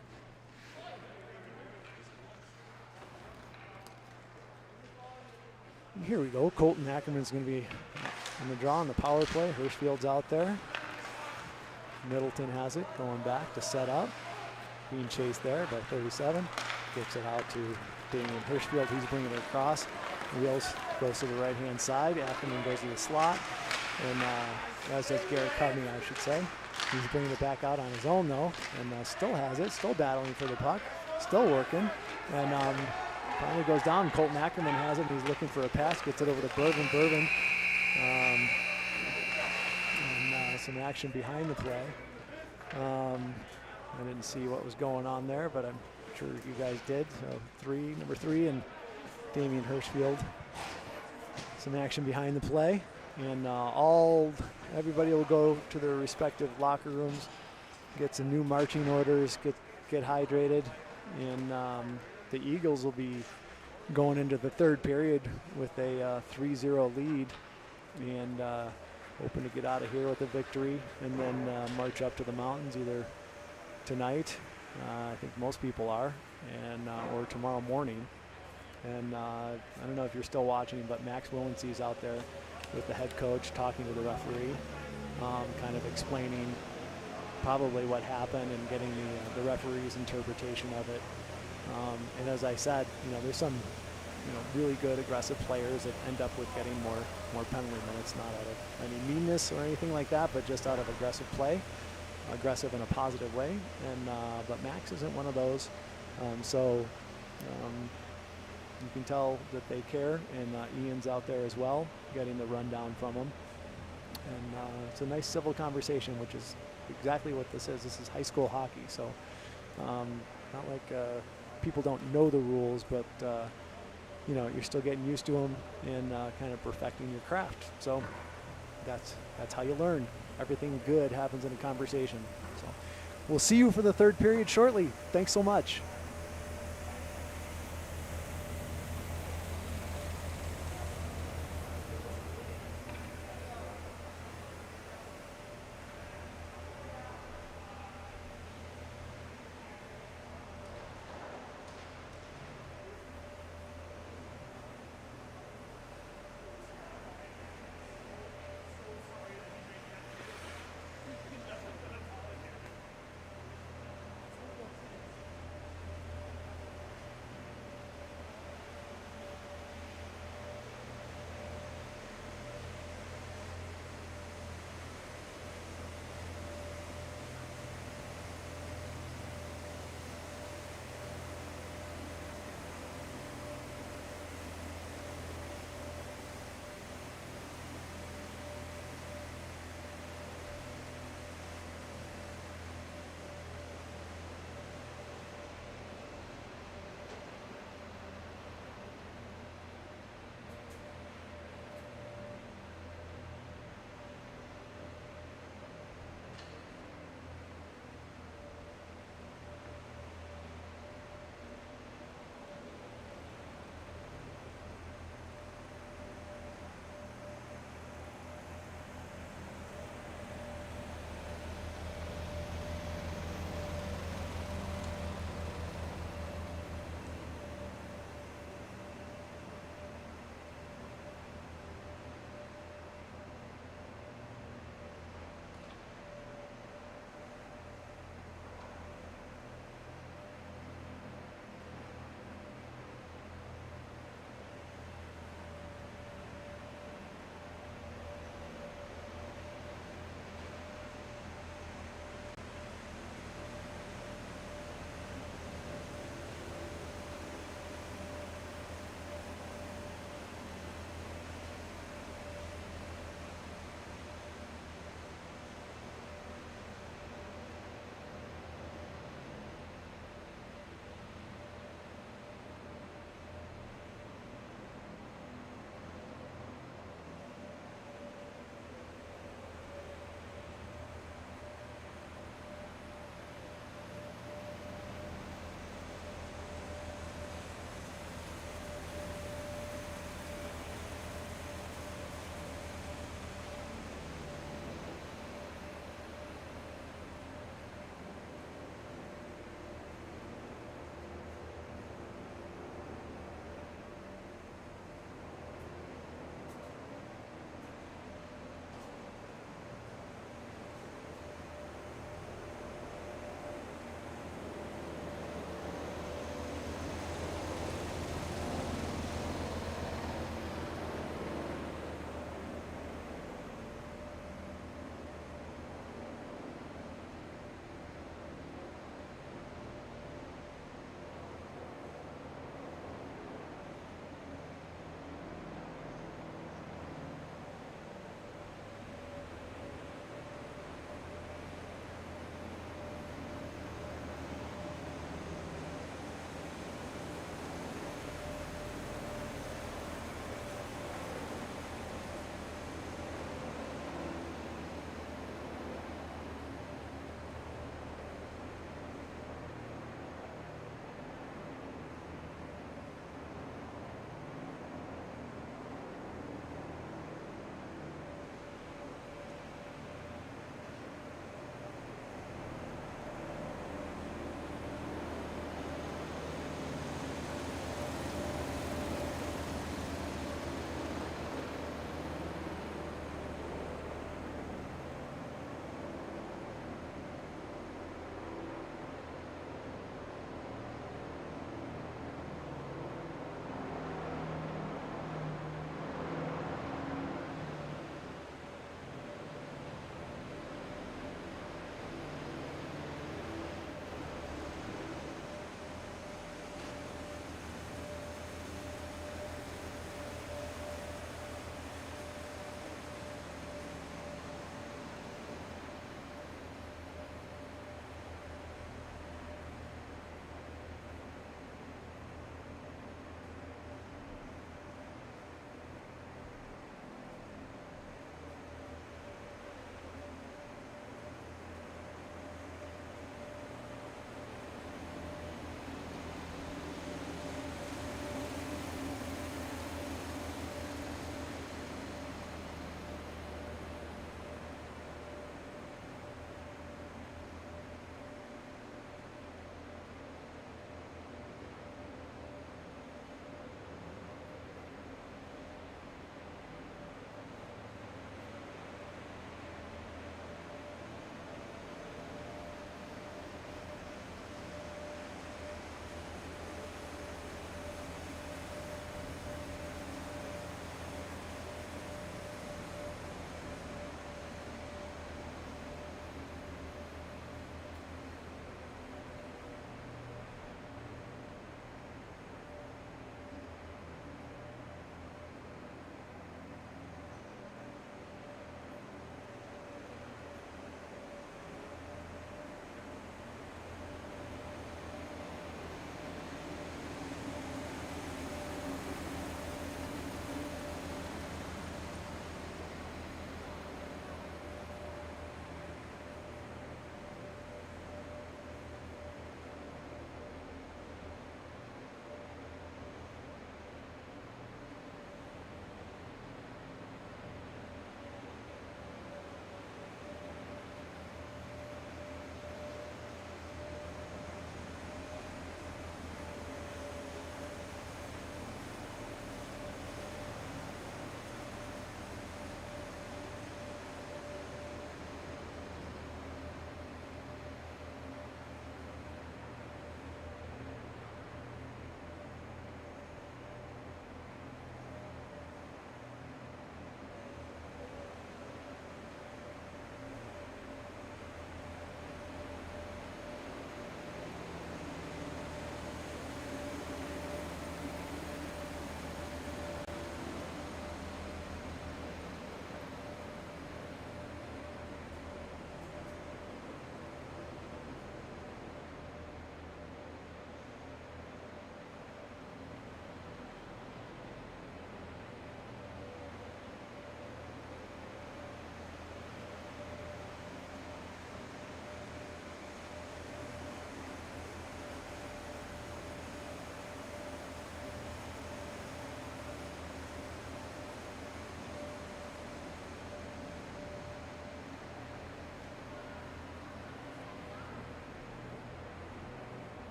And here we go. Colton Ackerman's going to be on the draw on the power play. Hirschfield's out there. Middleton has it, going back to set up. Being chased there by 37. Kicks it out to Damian Hirschfield. He's bringing it across. Wheels goes to the right-hand side. Ackerman goes to the slot. And as does Garrett Covney, I should say. He's bringing it back out on his own, though, and still has it, still battling for the puck, still working. And finally goes down. Colton Ackerman has it. He's looking for a pass, gets it over to Bourbon. Bourbon. And some action behind the play. I didn't see what was going on there, but I'm sure you guys did. So number three, and Damian Hirschfield. Some action behind the play, and everybody will go to their respective locker rooms, get some new marching orders, get hydrated, and the Eagles will be going into the third period with a 3-0 lead, and hoping to get out of here with a victory, and then march up to the mountains either tonight, I think most people are, and or tomorrow morning. And I don't know if you're still watching, but Max Willensee's out there with the head coach talking to the referee, kind of explaining probably what happened and getting the referee's interpretation of it. And as I said, there's some really good aggressive players that end up with getting more penalty minutes, not out of any meanness or anything like that, but just out of aggressive play, aggressive in a positive way. And but Max isn't one of those, so you can tell that they care, and Ian's out there as well, getting the rundown from him. And it's a nice civil conversation, which is exactly what this is. This is high school hockey, so not like people don't know the rules, but you're still getting used to them and kind of perfecting your craft. So that's how you learn. Everything good happens in a conversation. So we'll see you for the third period shortly. Thanks so much.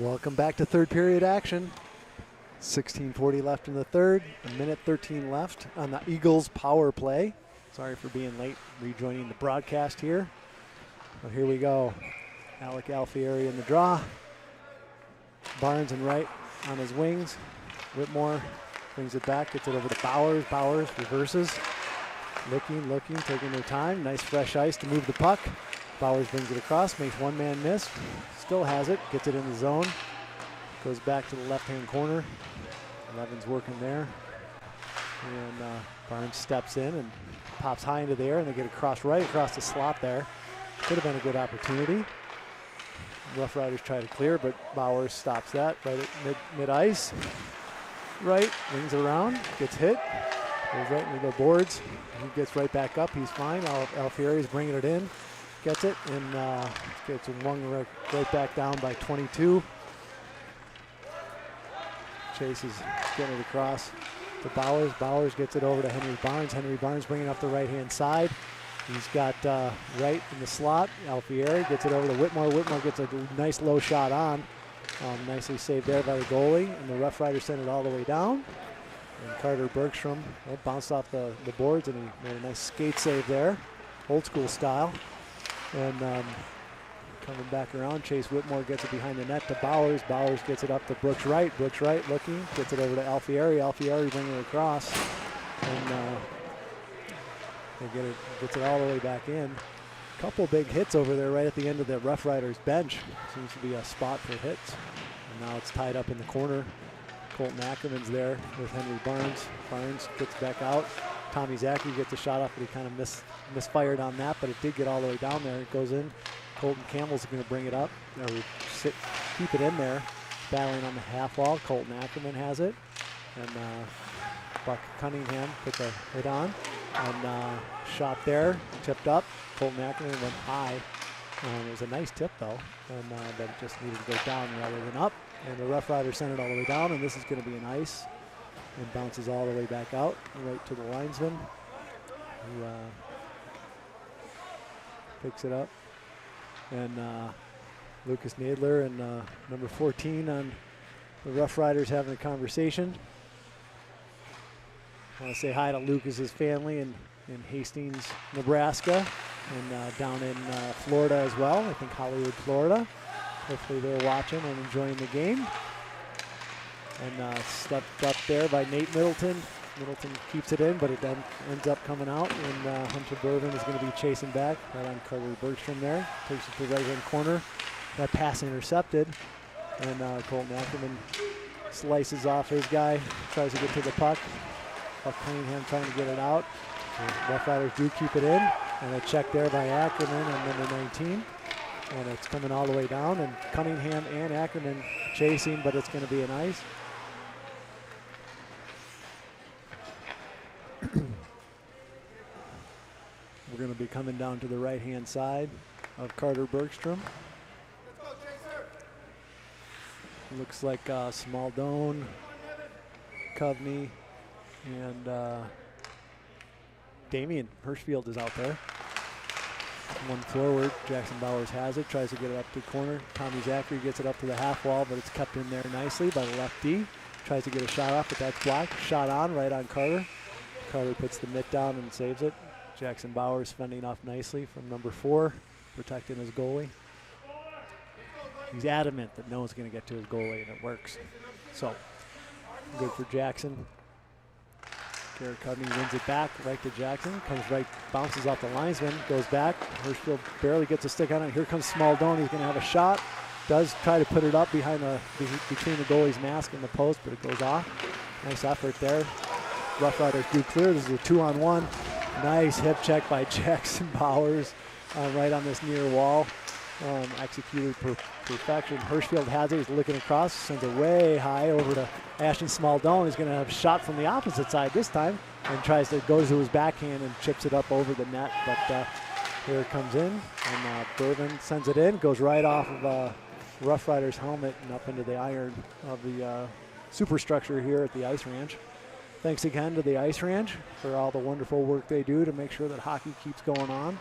Welcome back to third period action. 16:40 left in the third, a minute 13 left on the Eagles power play. Sorry for being late rejoining the broadcast here. But here we go. Alec Alfieri in the draw. Barnes and Wright on his wings. Whitmore brings it back, gets it over to Bowers. Bowers reverses. Looking, taking their time. Nice fresh ice to move the puck. Bowers brings it across, makes one man miss. Still has it, gets it in the zone. Goes back to the left-hand corner. Levin's working there. And Barnes steps in and pops high into the air, and they get across right across the slot there. Could have been a good opportunity. Rough Riders try to clear, but Bowers stops that right at mid-ice. Right, wings around, gets hit. Goes right into the boards. He gets right back up. He's fine. Alfieri's bringing it in. Gets it and gets one right back down by 22. Chase is getting it across to Bowers. Bowers gets it over to Henry Barnes. Henry Barnes bringing up the right-hand side. He's got Wright in the slot. Alfieri gets it over to Whitmore. Whitmore gets a nice low shot on. Nicely saved there by the goalie. And the Rough Riders send it all the way down. And Carter Bergstrom bounced off the boards, and he made a nice skate save there. Old school style. And coming back around, Chase Whitmore gets it behind the net to Bowers. Bowers gets it up to Brooks Wright. Brooks Wright looking, gets it over to Alfieri. Alfieri bringing it across. And gets it all the way back in. Couple big hits over there right at the end of the Rough Riders bench. Seems to be a spot for hits. And now it's tied up in the corner. Colton Ackerman's there with Henry Barnes. Barnes gets back out. Tommy Zachary gets a shot off, but he kind of misfired on that, but it did get all the way down there. It goes in. Colton Campbell's going to bring it up, or keep it in there. Battling on the half wall. Colton Ackerman has it. And Buck Cunningham puts a hit on. And shot there, tipped up. Colton Ackerman went high. It was a nice tip, though, and but it just needed to go down rather than up. And the Rough Riders sent it all the way down, and this is going to be an ice. And bounces all the way back out, right to the linesman, who picks it up. And Lucas Nadler and number 14 on the Rough Riders having a conversation. I want to say hi to Lucas's family in Hastings, Nebraska, and down in Florida as well. I think Hollywood, Florida. Hopefully they're watching and enjoying the game. And stepped up there by Nate Middleton. Middleton keeps it in, but it then ends up coming out. And Hunter Bourbon is going to be chasing back right on Carter Bergstrom there. Takes it to the right-hand corner. That pass intercepted. And Colton Ackerman slices off his guy. Tries to get to the puck. Buck Cunningham trying to get it out. The Rough Riders do keep it in. And a check there by Ackerman on number 19. And it's coming all the way down. And Cunningham and Ackerman chasing, but it's going to be an ice. We're going to be coming down to the right-hand side of Carter Bergstrom. Looks like Smaldone, Coveney, and Damian Hirschfield is out there. One forward, Jackson Bowers has it, tries to get it up to the corner. Tommy Zachary gets it up to the half wall, but it's kept in there nicely by the lefty. Tries to get a shot off, but that's blocked. Shot on, right on Carter. Carter puts the mitt down and saves it. Jackson Bowers fending off nicely from number 4, protecting his goalie. He's adamant that no one's going to get to his goalie, and it works. So, good for Jackson. Garrett Cudney wins it back right to Jackson. Comes right, bounces off the linesman, goes back. Hirschfield barely gets a stick on it. Here comes Smaldone. He's going to have a shot. Does try to put it up behind between the goalie's mask and the post, but it goes off. Nice effort there. Rough Riders do clear. This is a 2-on-1. Nice hip check by Jackson Bowers right on this near wall. Executed perfection. Hirschfield has it. He's looking across. Sends it way high over to Ashton Smaldone. He's going to have a shot from the opposite side this time and goes to his backhand and chips it up over the net. But here it comes in, and Bourbon sends it in. Goes right off of Rough Riders' helmet and up into the iron of the superstructure here at the Ice Ranch. Thanks again to the Ice Ranch for all the wonderful work they do to make sure that hockey keeps going on.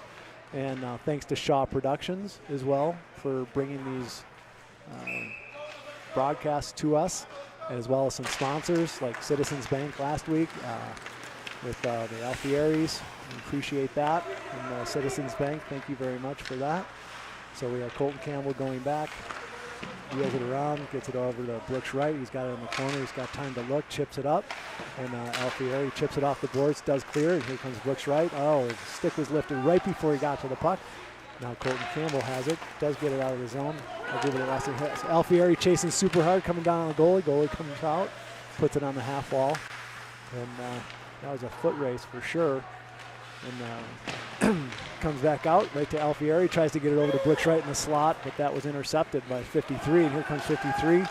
And thanks to Shaw Productions as well for bringing these broadcast to us, as well as some sponsors like Citizens Bank last week with the Alfieris. We appreciate that. And Citizens Bank, thank you very much for that. So we have Colton Campbell going back, wheels it around, gets it over to Brooks Wright. He's got it in the corner. He's got time to look, chips it up. And Alfieri chips it off the boards, does clear. And here comes Brooks Wright. Oh, his stick was lifted right before he got to the puck. Now Colton Campbell has it, does get it out of the zone. I'll give it a lesson hit. So Alfieri chasing super hard, coming down on the goalie. Goalie comes out, puts it on the half wall. And that was a foot race for sure. And comes back out right to Alfieri, tries to get it over to Brooks Wright in the slot, but that was intercepted by 53. And here comes 53.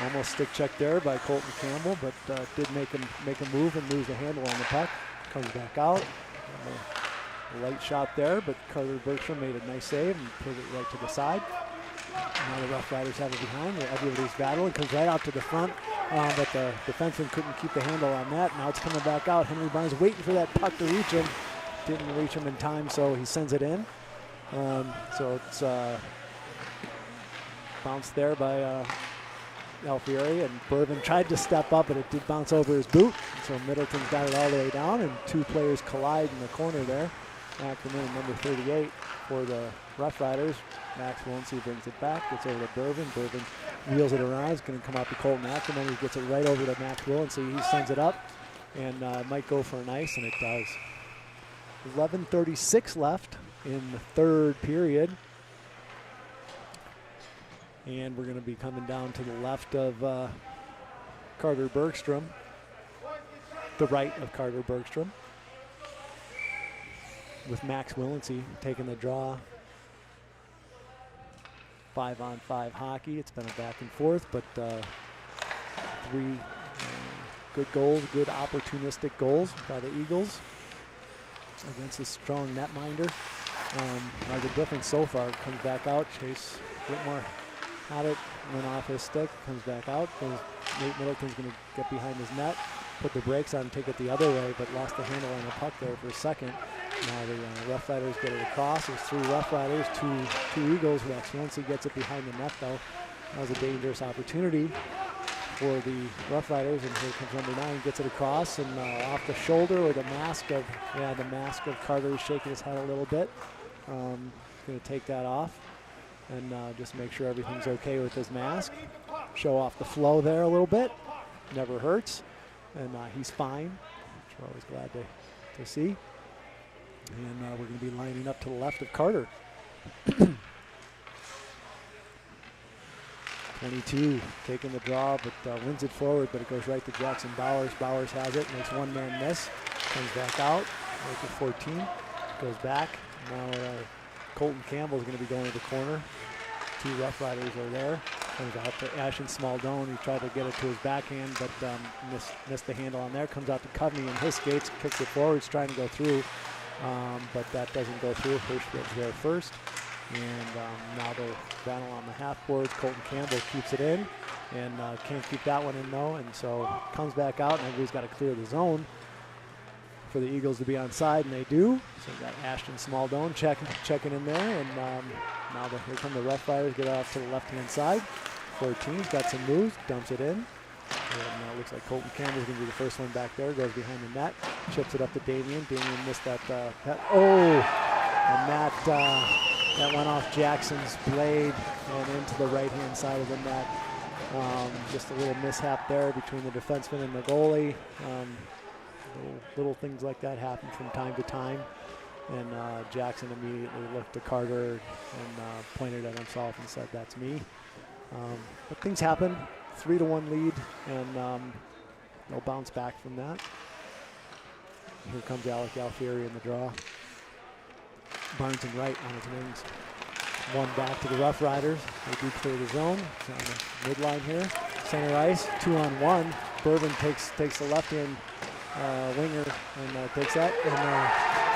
Almost stick check there by Colton Campbell, but did make a move and lose the handle on the puck. Comes back out. A light shot there, but Carter Bergstrom made a nice save and put it right to the side. Now the Rough Riders have it behind. Everybody's battling. Comes right out to the front, but the defenseman couldn't keep the handle on that. Now it's coming back out. Henry Barnes waiting for that puck to reach him. Didn't reach him in time, so he sends it in. So it's bounced there by Alfieri, and Bervin tried to step up, but it did bounce over his boot. So Middleton's got it all the way down, and two players collide in the corner there. Ackerman, number 38 for the Rough Riders. Max Willency brings it back, gets over to Bervin. Bervin wheels it around. It's going to come out to Colton Ackerman. He gets it right over to Max Willency. He sends it up and might go for an ice, and it does. 11:36 left in the third period. And we're going to be coming down to the left of Carter Bergstrom, the right of Carter Bergstrom, with Max Willency taking the draw. 5-on-5 hockey. It's been a back and forth, but three good goals, good opportunistic goals by the Eagles against a strong netminder. The difference so far comes back out. Chase Whitmore had it, went off his stick, comes back out. Nate Middleton's going to get behind his net, put the brakes on, take it the other way, but lost the handle on the puck there for a second. Now the Rough Riders get it across. There's three Rough Riders, two Eagles. Once he gets it behind the net, though, that was a dangerous opportunity for the Rough Riders. And here comes number 9, gets it across, and off the shoulder or the mask of Carter is shaking his head a little bit. Going to take that off and just make sure everything's okay with his mask. Show off the flow there a little bit. Never hurts, and he's fine, which we're always glad to see. And we're going to be lining up to the left of Carter. 22 taking the draw, but wins it forward, but it goes right to Jackson Bowers. Bowers has it, makes one-man miss. Comes back out, right to 14. Goes back. Now Colton Campbell is going to be going to the corner. Two Rough Riders are there. Comes out to Ashton Smaldone. He tried to get it to his backhand, but missed the handle on there. Comes out to Coveney in his skates, kicks it forward. He's trying to go through. But that doesn't go through. Hirschfield's there first. And now the battle on the half boards. Colton Campbell keeps it in and can't keep that one in though. And so comes back out, and everybody's got to clear the zone for the Eagles to be on side, and they do. So we've got Ashton Smaldone checking in there. And now here come the Rough Riders, get off to the left-hand side. 14's got some moves, dumps it in. And it looks like Colton Campbell's going to be the first one back there. Goes behind the net, chips it up to Damien. Damien missed that. And that went off Jackson's blade and into the right-hand side of the net. Just a little mishap there between the defenseman and the goalie. Little things like that happen from time to time. And Jackson immediately looked to Carter and pointed at himself and said, "That's me." But things happen. 3-1 lead, and they'll bounce back from that. Here comes Alec Alfieri in the draw. Barnes and Wright on his wings. One back to the Rough Riders. They do clear the zone. It's on the midline here. Center ice, 2-on-1. Bervin takes the left-hand winger and takes that. And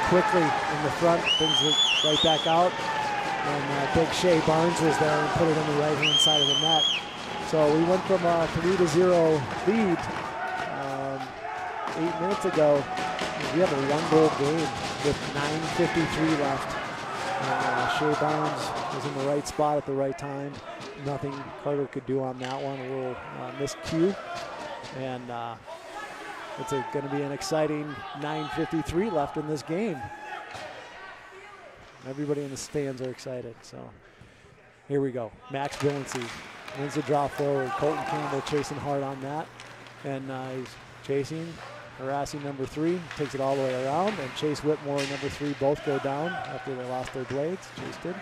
quickly in the front, brings it right back out. And Big Shea Barnes was there and put it on the right-hand side of the net. So we went from a 3-0 lead 8 minutes ago. We have a one-goal game with 9:53 left. Shea Barnes was in the right spot at the right time. nothing Carter could do on that one. A little miscue. And it's going to be an exciting 9:53 left in this game. Everybody in the stands are excited. So here we go. Max Villancy wins the draw forward. Colton Campbell chasing hard on that. And he's chasing, harassing number 3, takes it all the way around. And Chase Whitmore and number 3 both go down after they lost their blades. Chase did.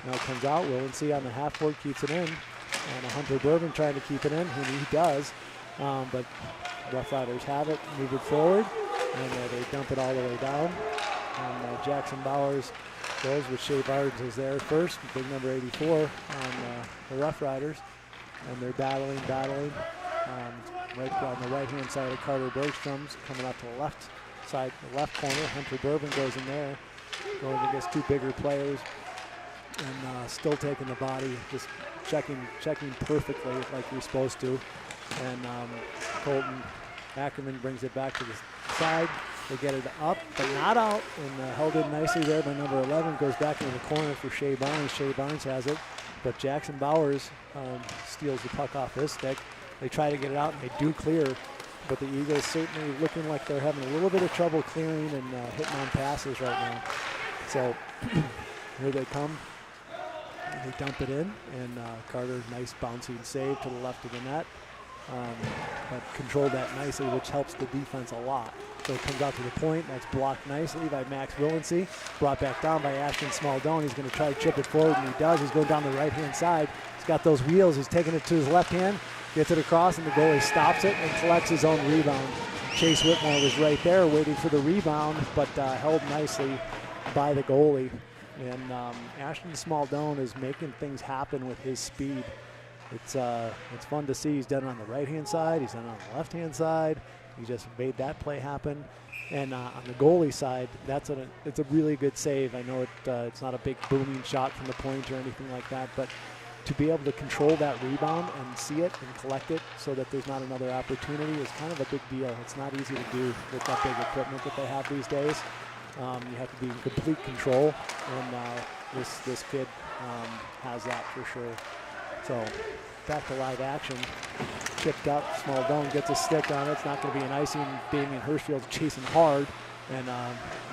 Now it comes out. Villancy on the half board keeps it in. And Hunter Bourbon trying to keep it in, and he does. But Rough Riders have it, move it forward, and they dump it all the way down. And Jackson Bowers goes with Shea Barnes is there first, big number 84 on the Rough Riders. And they're battling. Right on the right-hand side of Carter Bergstrom's, coming up to the left side, the left corner. Hunter Bourbon goes in there, going against 2 bigger players, and still taking the body, just checking perfectly like you're supposed to. And Colton Ackerman brings it back to the side. They get it up, but not out, and held in nicely there by number 11. Goes back into the corner for Shea Barnes. Shea Barnes has it, but Jackson Bowers steals the puck off his stick. They try to get it out, and they do clear, but the Eagles certainly looking like they're having a little bit of trouble clearing and hitting on passes right now. So here they come. They dump it in, and Carter, nice bouncing save to the left of the net. But controlled that nicely, which helps the defense a lot. So it comes out to the point. That's blocked nicely by Max Villancy. Brought back down by Ashton Smaldone. He's going to try to chip it forward, and he does. He's going down the right-hand side. He's got those wheels. He's taking it to his left hand, gets it across, and the goalie stops it and collects his own rebound. Chase Whitmore was right there waiting for the rebound, but held nicely by the goalie. And Ashton Smaldone is making things happen with his speed. It's fun to see. He's done it on the right-hand side. He's done it on the left-hand side. He just made that play happen. And on the goalie side, it's a really good save. I know it's not a big booming shot from the point or anything like that, but to be able to control that rebound and see it and collect it so that there's not another opportunity is kind of a big deal. It's not easy to do with that big equipment that they have these days. You have to be in complete control, and this kid has that for sure. So back to live action. Chipped up, Smaldone gets a stick on it. It's not going to be an icing. Damian Hirschfield's chasing hard and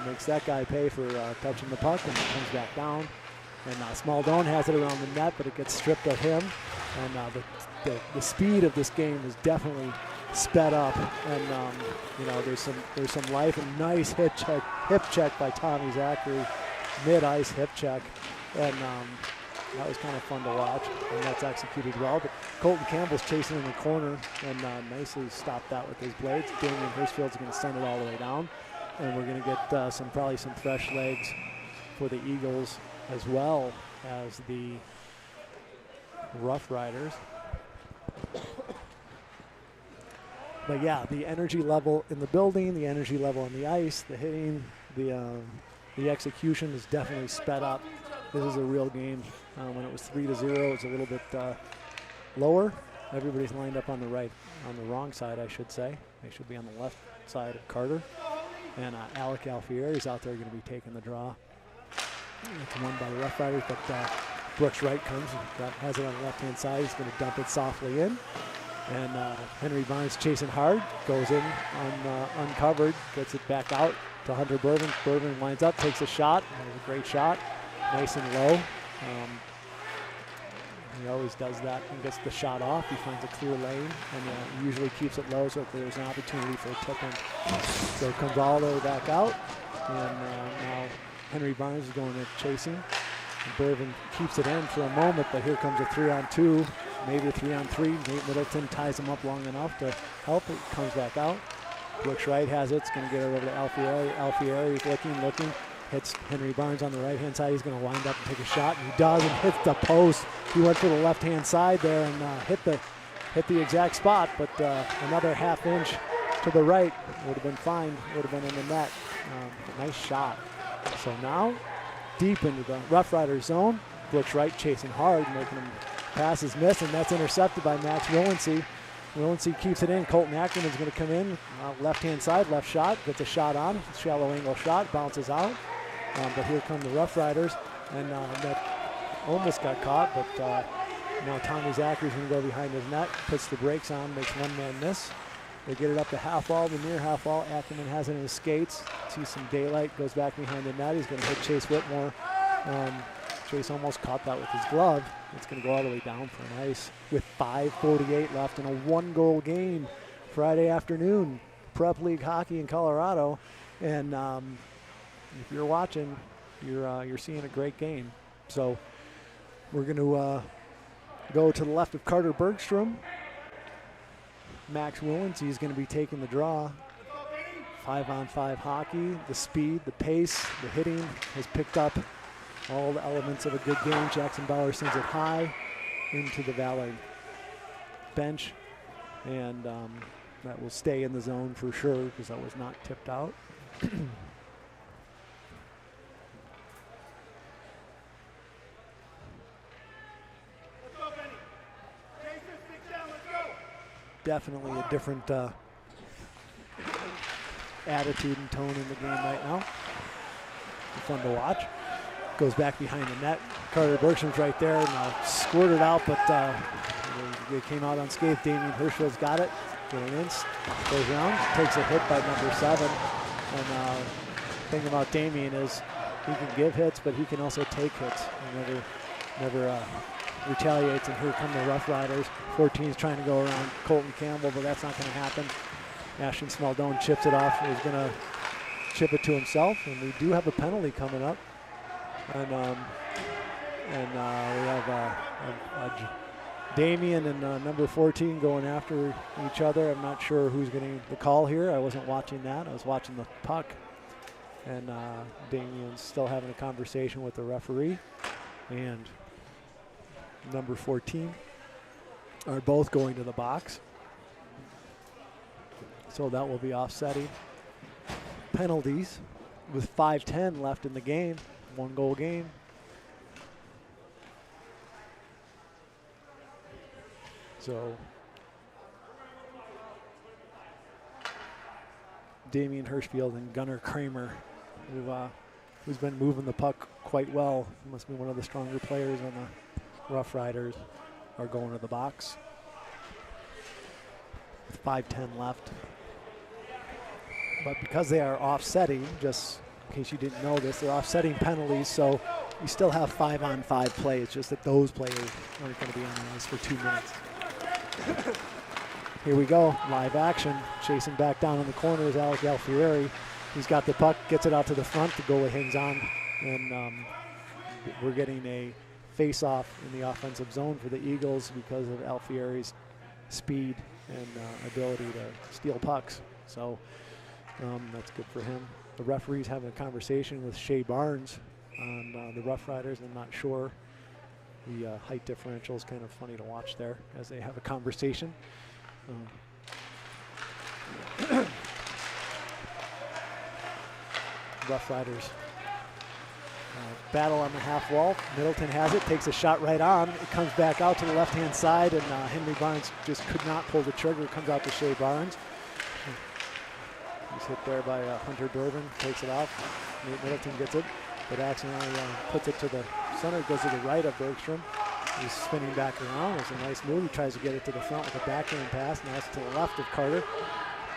makes that guy pay for touching the puck, and it comes back down. And Smaldone has it around the net, but it gets stripped of him. And the speed of this game is definitely sped up, and there's some life. And nice hip check by Tommy Zachary, mid-ice hip check, and that was kind of fun to watch, and that's executed well. But Colton Campbell's chasing in the corner and nicely stopped that with his blades. Damian Hirschfield's going to send it all the way down, and we're going to get probably some fresh legs for the Eagles as well as the Rough Riders. But yeah, the energy level in the building, the energy level on the ice, the hitting, the execution is definitely sped up. This is a real game. When it was 3-0, it's a little bit lower. Everybody's lined up on the wrong side, I should say. They should be on the left side of Carter. And Alec Alfieri's out there going to be taking the draw. It's won by the Rough Riders, but Brooks Wright comes and has it on the left-hand side. He's going to dump it softly in. And Henry Barnes chasing hard, goes in uncovered, gets it back out to Hunter Bourbon. Bourbon lines up, takes a shot. That was a great shot, nice and low. He always does that and gets the shot off. He finds a clear lane and usually keeps it low so that there's an opportunity for a tip-in. So it comes all the way back out, and now Henry Barnes is going to chasing. And Bourbon keeps it in for a moment, but here comes a 3-on-2, maybe a 3-on-3. Nate Middleton ties him up long enough to help. It comes back out. Brooks Wright has it. It's going to get it over to Alfieri. Alfieri's looking. Hits Henry Barnes on the right-hand side. He's going to wind up and take a shot, and he does, and hits the post. He went for the left-hand side there and hit the exact spot, but another half inch to the right would have been fine. Would have been in the net. Nice shot. So now, deep into the Rough Rider zone. Brooks Wright chasing hard, making him passes miss, and that's intercepted by Max Willency. Willency keeps it in. Colton Ackerman is going to come in. Left-hand side, left shot. Gets a shot on. Shallow angle shot. Bounces out. But here come the Rough Riders. And that almost got caught, but Now Tommy Zachary's going to go behind his net, puts the brakes on, makes one man miss. They get it up to half wall, the near half wall. Ackerman has it in his skates. Sees some daylight, goes back behind the net. He's going to hit Chase Whitmore. Chase almost caught that with his glove. It's going to go all the way down for an ice with 5:48 left in a one-goal game Friday afternoon. Prep League hockey in Colorado. And if you're watching, you're seeing a great game. So we're going to go to the left of Carter Bergstrom. Max Willens, he's going to be taking the draw. 5-on-5 hockey, the speed, the pace, the hitting has picked up all the elements of a good game. Jackson Bauer sends it high into the Valor bench, and that will stay in the zone for sure because that was not tipped out. Definitely a different attitude and tone in the game right now. Fun to watch. Goes back behind the net. Carter Bergstrom's right there and squirted out, but they came out unscathed. Damian Hirschfield's got it. Going in, goes around, takes a hit by number 7. And the thing about Damian is he can give hits, but he can also take hits. He never retaliates, and here come the Rough Riders. 14's trying to go around Colton Campbell, but that's not going to happen. Ashton Smaldone chips it off. He's going to chip it to himself, and we do have a penalty coming up. And we have Damian and number 14 going after each other. I'm not sure who's getting the call here. I wasn't watching that. I was watching the puck. And Damian's still having a conversation with the referee. And number 14 are both going to the box. So that will be offsetting penalties with 5:10 left in the game. One-goal game. So Damian Hirschfield and Gunnar Kramer, who's been moving the puck quite well, must be one of the stronger players on the Rough Riders, are going to the box. With 5:10 left. But because they are offsetting, just in case you didn't know this, they're offsetting penalties, so you still have 5-on-5 play. It's just that those players aren't going to be on the ice for 2 minutes. Here we go, live action. Chasing back down in the corner is Alec Alfieri. He's got the puck, gets it out to the front. The goalie hangs on, and we're getting a face-off in the offensive zone for the Eagles because of Alfieri's speed and ability to steal pucks. So that's good for him. The referee's having a conversation with Shea Barnes on the Rough Riders. I'm not sure. The height differential is kind of funny to watch there as they have a conversation. Rough Riders battle on the half wall. Middleton has it, takes a shot right on. It comes back out to the left-hand side, and Henry Barnes just could not pull the trigger. It comes out to Shea Barnes. He's hit there by Hunter Durbin, takes it off. Nate Middleton gets it, but accidentally puts it to the center. It goes to the right of Bergstrom. He's spinning back around. It's a nice move. He tries to get it to the front with a backhand pass. Now it's to the left of Carter.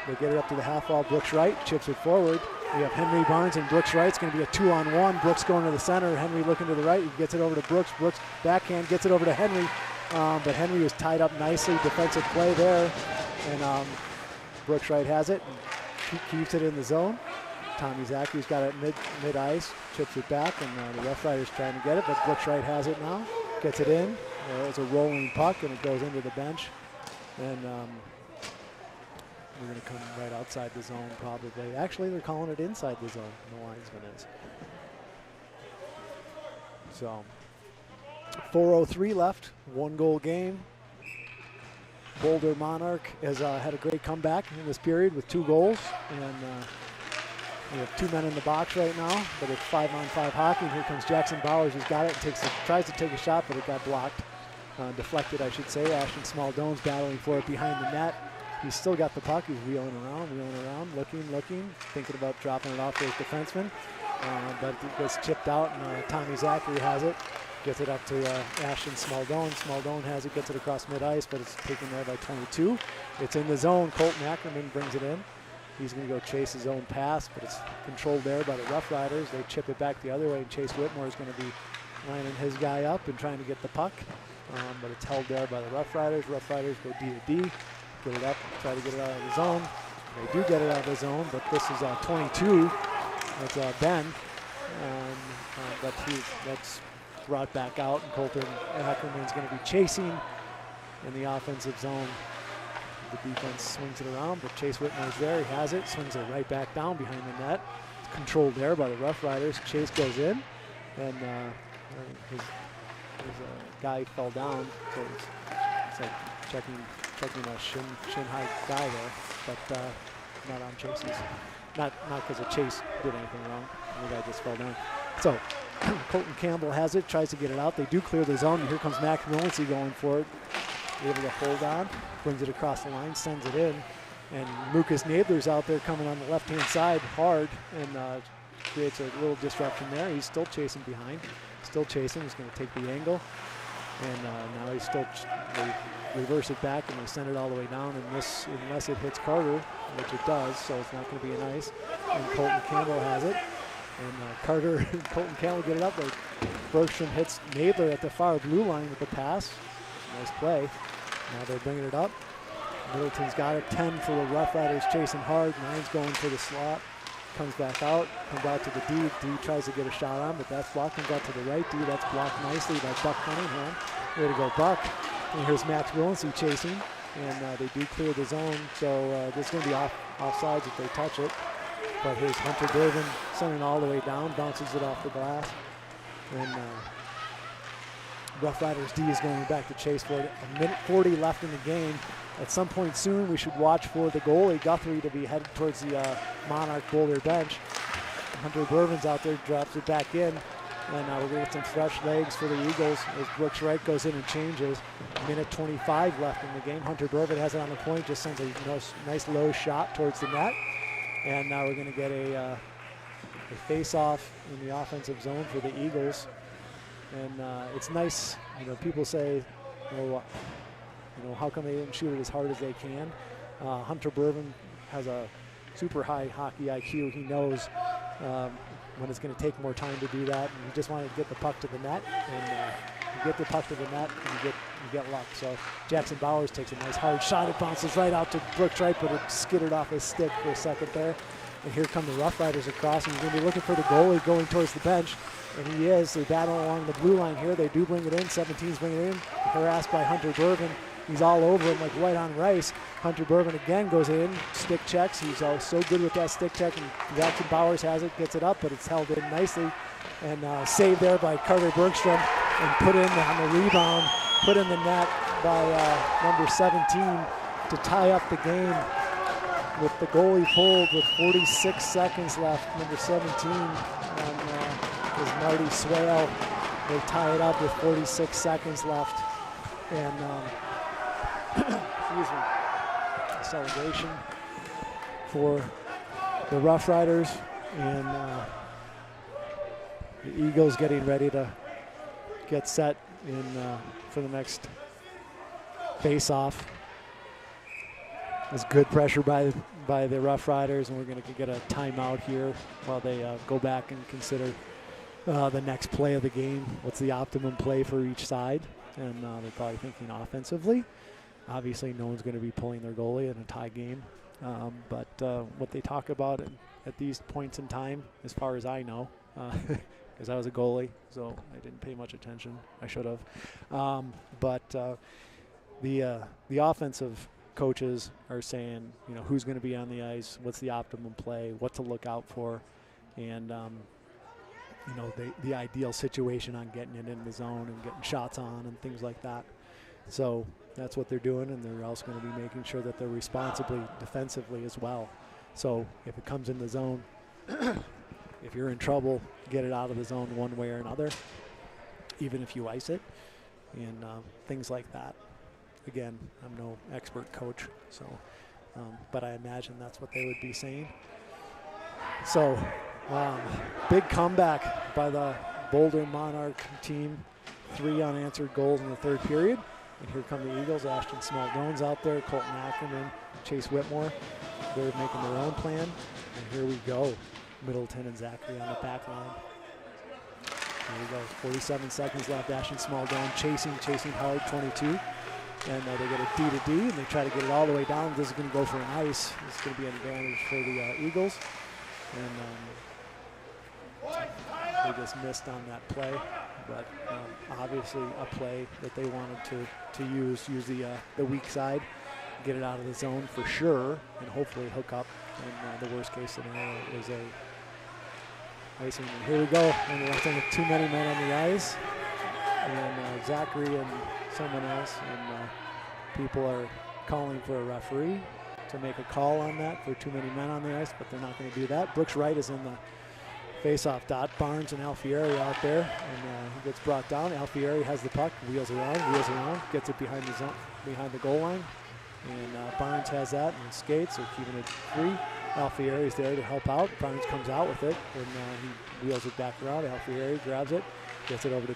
They get it up to the half wall. Brooks Wright chips it forward. We have Henry Barnes and Brooks Wright. It's going to be a 2-on-1. Brooks going to the center. Henry looking to the right. He gets it over to Brooks. Brooks backhand gets it over to Henry. But Henry was tied up nicely. Defensive play there. And Brooks Wright has it. He keeps it in the zone. Tommy Zachary's got it mid-ice. Chips it back. And the Rough Riders trying to get it. But Brooks Wright has it now. Gets it in. It's a rolling puck. And it goes into the bench. And we're going to come right outside the zone probably. Actually, they're calling it inside the zone. The linesman is. So 4:03 left. 1-goal game. Boulder Monarch has had a great comeback in this period with 2 goals. And we have 2 men in the box right now. But it's 5-on-5 hockey. And here comes Jackson Bowers, who's got it and tries to take a shot, but it got blocked. Deflected, I should say. Ashton Smaldone's battling for it behind the net. He's still got the puck. He's wheeling around, looking, thinking about dropping it off to his defenseman. But it gets chipped out, and Tommy Zachary has it. Gets it up to Ashton Smaldone. Smaldone has it, gets it across mid-ice, but it's taken there by 22. It's in the zone. Colton Ackerman brings it in. He's going to go chase his own pass, but it's controlled there by the Rough Riders. They chip it back the other way, and Chase Whitmore is going to be lining his guy up and trying to get the puck. But it's held there by the Rough Riders. Rough Riders go D to D, get it up, try to get it out of the zone. They do get it out of the zone, but this is 22. That's Ben. But that's brought back out, and Colton Ackerman is going to be chasing in the offensive zone. The defense swings it around, but Chase Whitmore's there. He has it, swings it right back down behind the net. It's controlled there by the Rough Riders. Chase goes in, and his guy fell down, so it's like checking a shin high guy there, but not on Chase's. Not because of Chase did anything wrong. The guy just fell down. So Colton Campbell has it, tries to get it out. They do clear the zone, and here comes Mac Millency going for it. Able to hold on, brings it across the line, sends it in, and Lucas Nabler's out there coming on the left-hand side hard, and creates a little disruption there. He's still chasing behind, still chasing. He's going to take the angle, and now he's still they reverse it back, and they send it all the way down. And this, unless it hits Carter, which it does, so it's not going to be a nice. And Colton Campbell has it, and Carter and Colton Campbell get it up. But Bergstrom hits Nabler at the far blue line with the pass. Nice play. Now they're bringing it up. Middleton's got it. 10 for the Rough Riders, chasing hard. 9's going for the slot. Comes back out. Comes out to the D. D tries to get a shot on, but that's blocked. Comes out to the right. D, that's blocked nicely by Buck Cunningham. Way to go, Buck. And here's Max Willency chasing. And they do clear the zone, so this is going to be offsides if they touch it. But here's Hunter Durbin sending all the way down. Bounces it off the glass. And Rough Riders D is going back to chase for it. 1:40 left in the game. At some point soon, we should watch for the goalie, Guthrie, to be headed towards the Monarch Boulder bench. Hunter Durbin's out there, drops it back in. And we're going to get some fresh legs for the Eagles as Brooks Wright goes in and changes. 1:25 left in the game. Hunter Durbin has it on the point, just sends a nice low shot towards the net. And now we're going to get a face-off in the offensive zone for the Eagles. And it's nice, people say, how come they didn't shoot it as hard as they can? Hunter Durbin has a super high hockey IQ. He knows when it's going to take more time to do that, and he just wanted to get the puck to the net, and you get the puck to the net, and you get luck. So Jackson Bowers takes a nice hard shot. It bounces right out to Brooks Wright, but it skittered off his stick for a second there. And here come the Rough Riders across, and he's going to be looking for the goalie going towards the bench, and he is. They battle along the blue line here. They do bring it in. 17's bringing it in, harassed by Hunter Durbin. He's all over him like white on rice. Hunter Durbin again goes in, stick checks. He's so good with that stick check, and Jackson Bowers has it, gets it up, but it's held in nicely. And saved there by Carter Bergstrom, and put in on the rebound, put in the net by number 17 to tie up the game with the goalie pulled with 46 seconds left. Number 17 is Marty Swale. They tie it up with 46 seconds left. And excuse me, celebration for the Rough Riders, and the Eagles getting ready to get set for the next face-off. There's good pressure by the Rough Riders, and we're going to get a timeout here while they go back and consider the next play of the game. What's the optimum play for each side? And they're probably thinking offensively. Obviously, no one's going to be pulling their goalie in a tie game. But what they talk about at these points in time, as far as I know, because I was a goalie, so I didn't pay much attention. I should have. But the offensive coaches are saying, who's going to be on the ice, what's the optimum play, what to look out for, and the ideal situation on getting it in the zone and getting shots on and things like that. So that's what they're doing, and they're also going to be making sure that they're responsibly defensively as well. So if it comes in the zone, if you're in trouble, get it out of the zone one way or another, even if you ice it, and things like that. Again, I'm no expert coach, so but I imagine that's what they would be saying. So big comeback by the Boulder Monarch team. 3 unanswered goals in the third period. And here come the Eagles. Ashton Smaldone's out there, Colton Ackerman, Chase Whitmore. They're making their own plan. And here we go. Middleton and Zachary on the back line. Here we go. 47 seconds left. Ashton Smaldone chasing hard, 22. And they get a D to D, and they try to get it all the way down. This is going to go for an ice. This is going to be an advantage for the Eagles. And they just missed on that play. But obviously a play that they wanted to use the weak side, get it out of the zone for sure, and hopefully hook up. And the worst case scenario is a icing. And here we go. And we're left with too many men on the ice. And Zachary and someone else, and people are calling for a referee to make a call on that for too many men on the ice, but they're not going to do that. Brooks Wright is in the face-off dot. Barnes and Alfieri out there, and he gets brought down. Alfieri has the puck, wheels around, gets it behind the zone, behind the goal line, and Barnes has that and skates. They're keeping it free. Alfieri is there to help out. Barnes comes out with it, and he wheels it back around. Alfieri grabs it,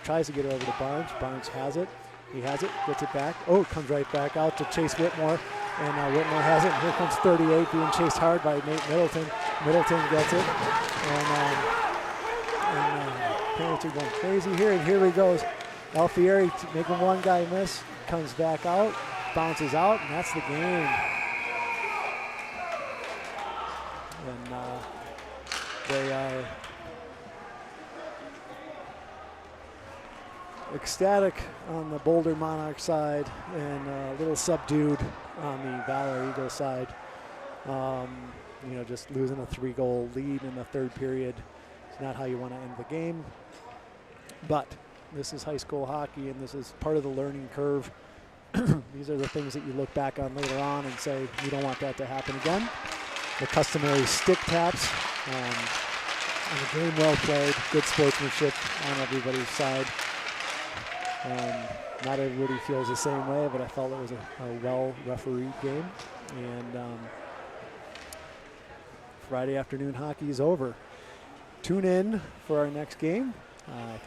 tries to get it over to Barnes. Barnes has it. He has it, gets it back. Oh, it comes right back out to Chase Whitmore. And Whitmore has it. And here comes 38 being chased hard by Nate Middleton. Middleton gets it. And parents are going crazy here. And here he goes. Alfieri making one guy miss. Comes back out. Bounces out. And that's the game. And they are ecstatic on the Boulder Monarch side and a little subdued on the Valor Eagle side. Just losing a 3-goal lead in the third period. It's not how you want to end the game. But this is high school hockey, and this is part of the learning curve. These are the things that you look back on later on and say, we don't want that to happen again. The customary stick taps. And a game well played, good sportsmanship on everybody's side. Not everybody feels the same way, but I felt it was a well-refereed game. And Friday afternoon hockey is over. Tune in for our next game.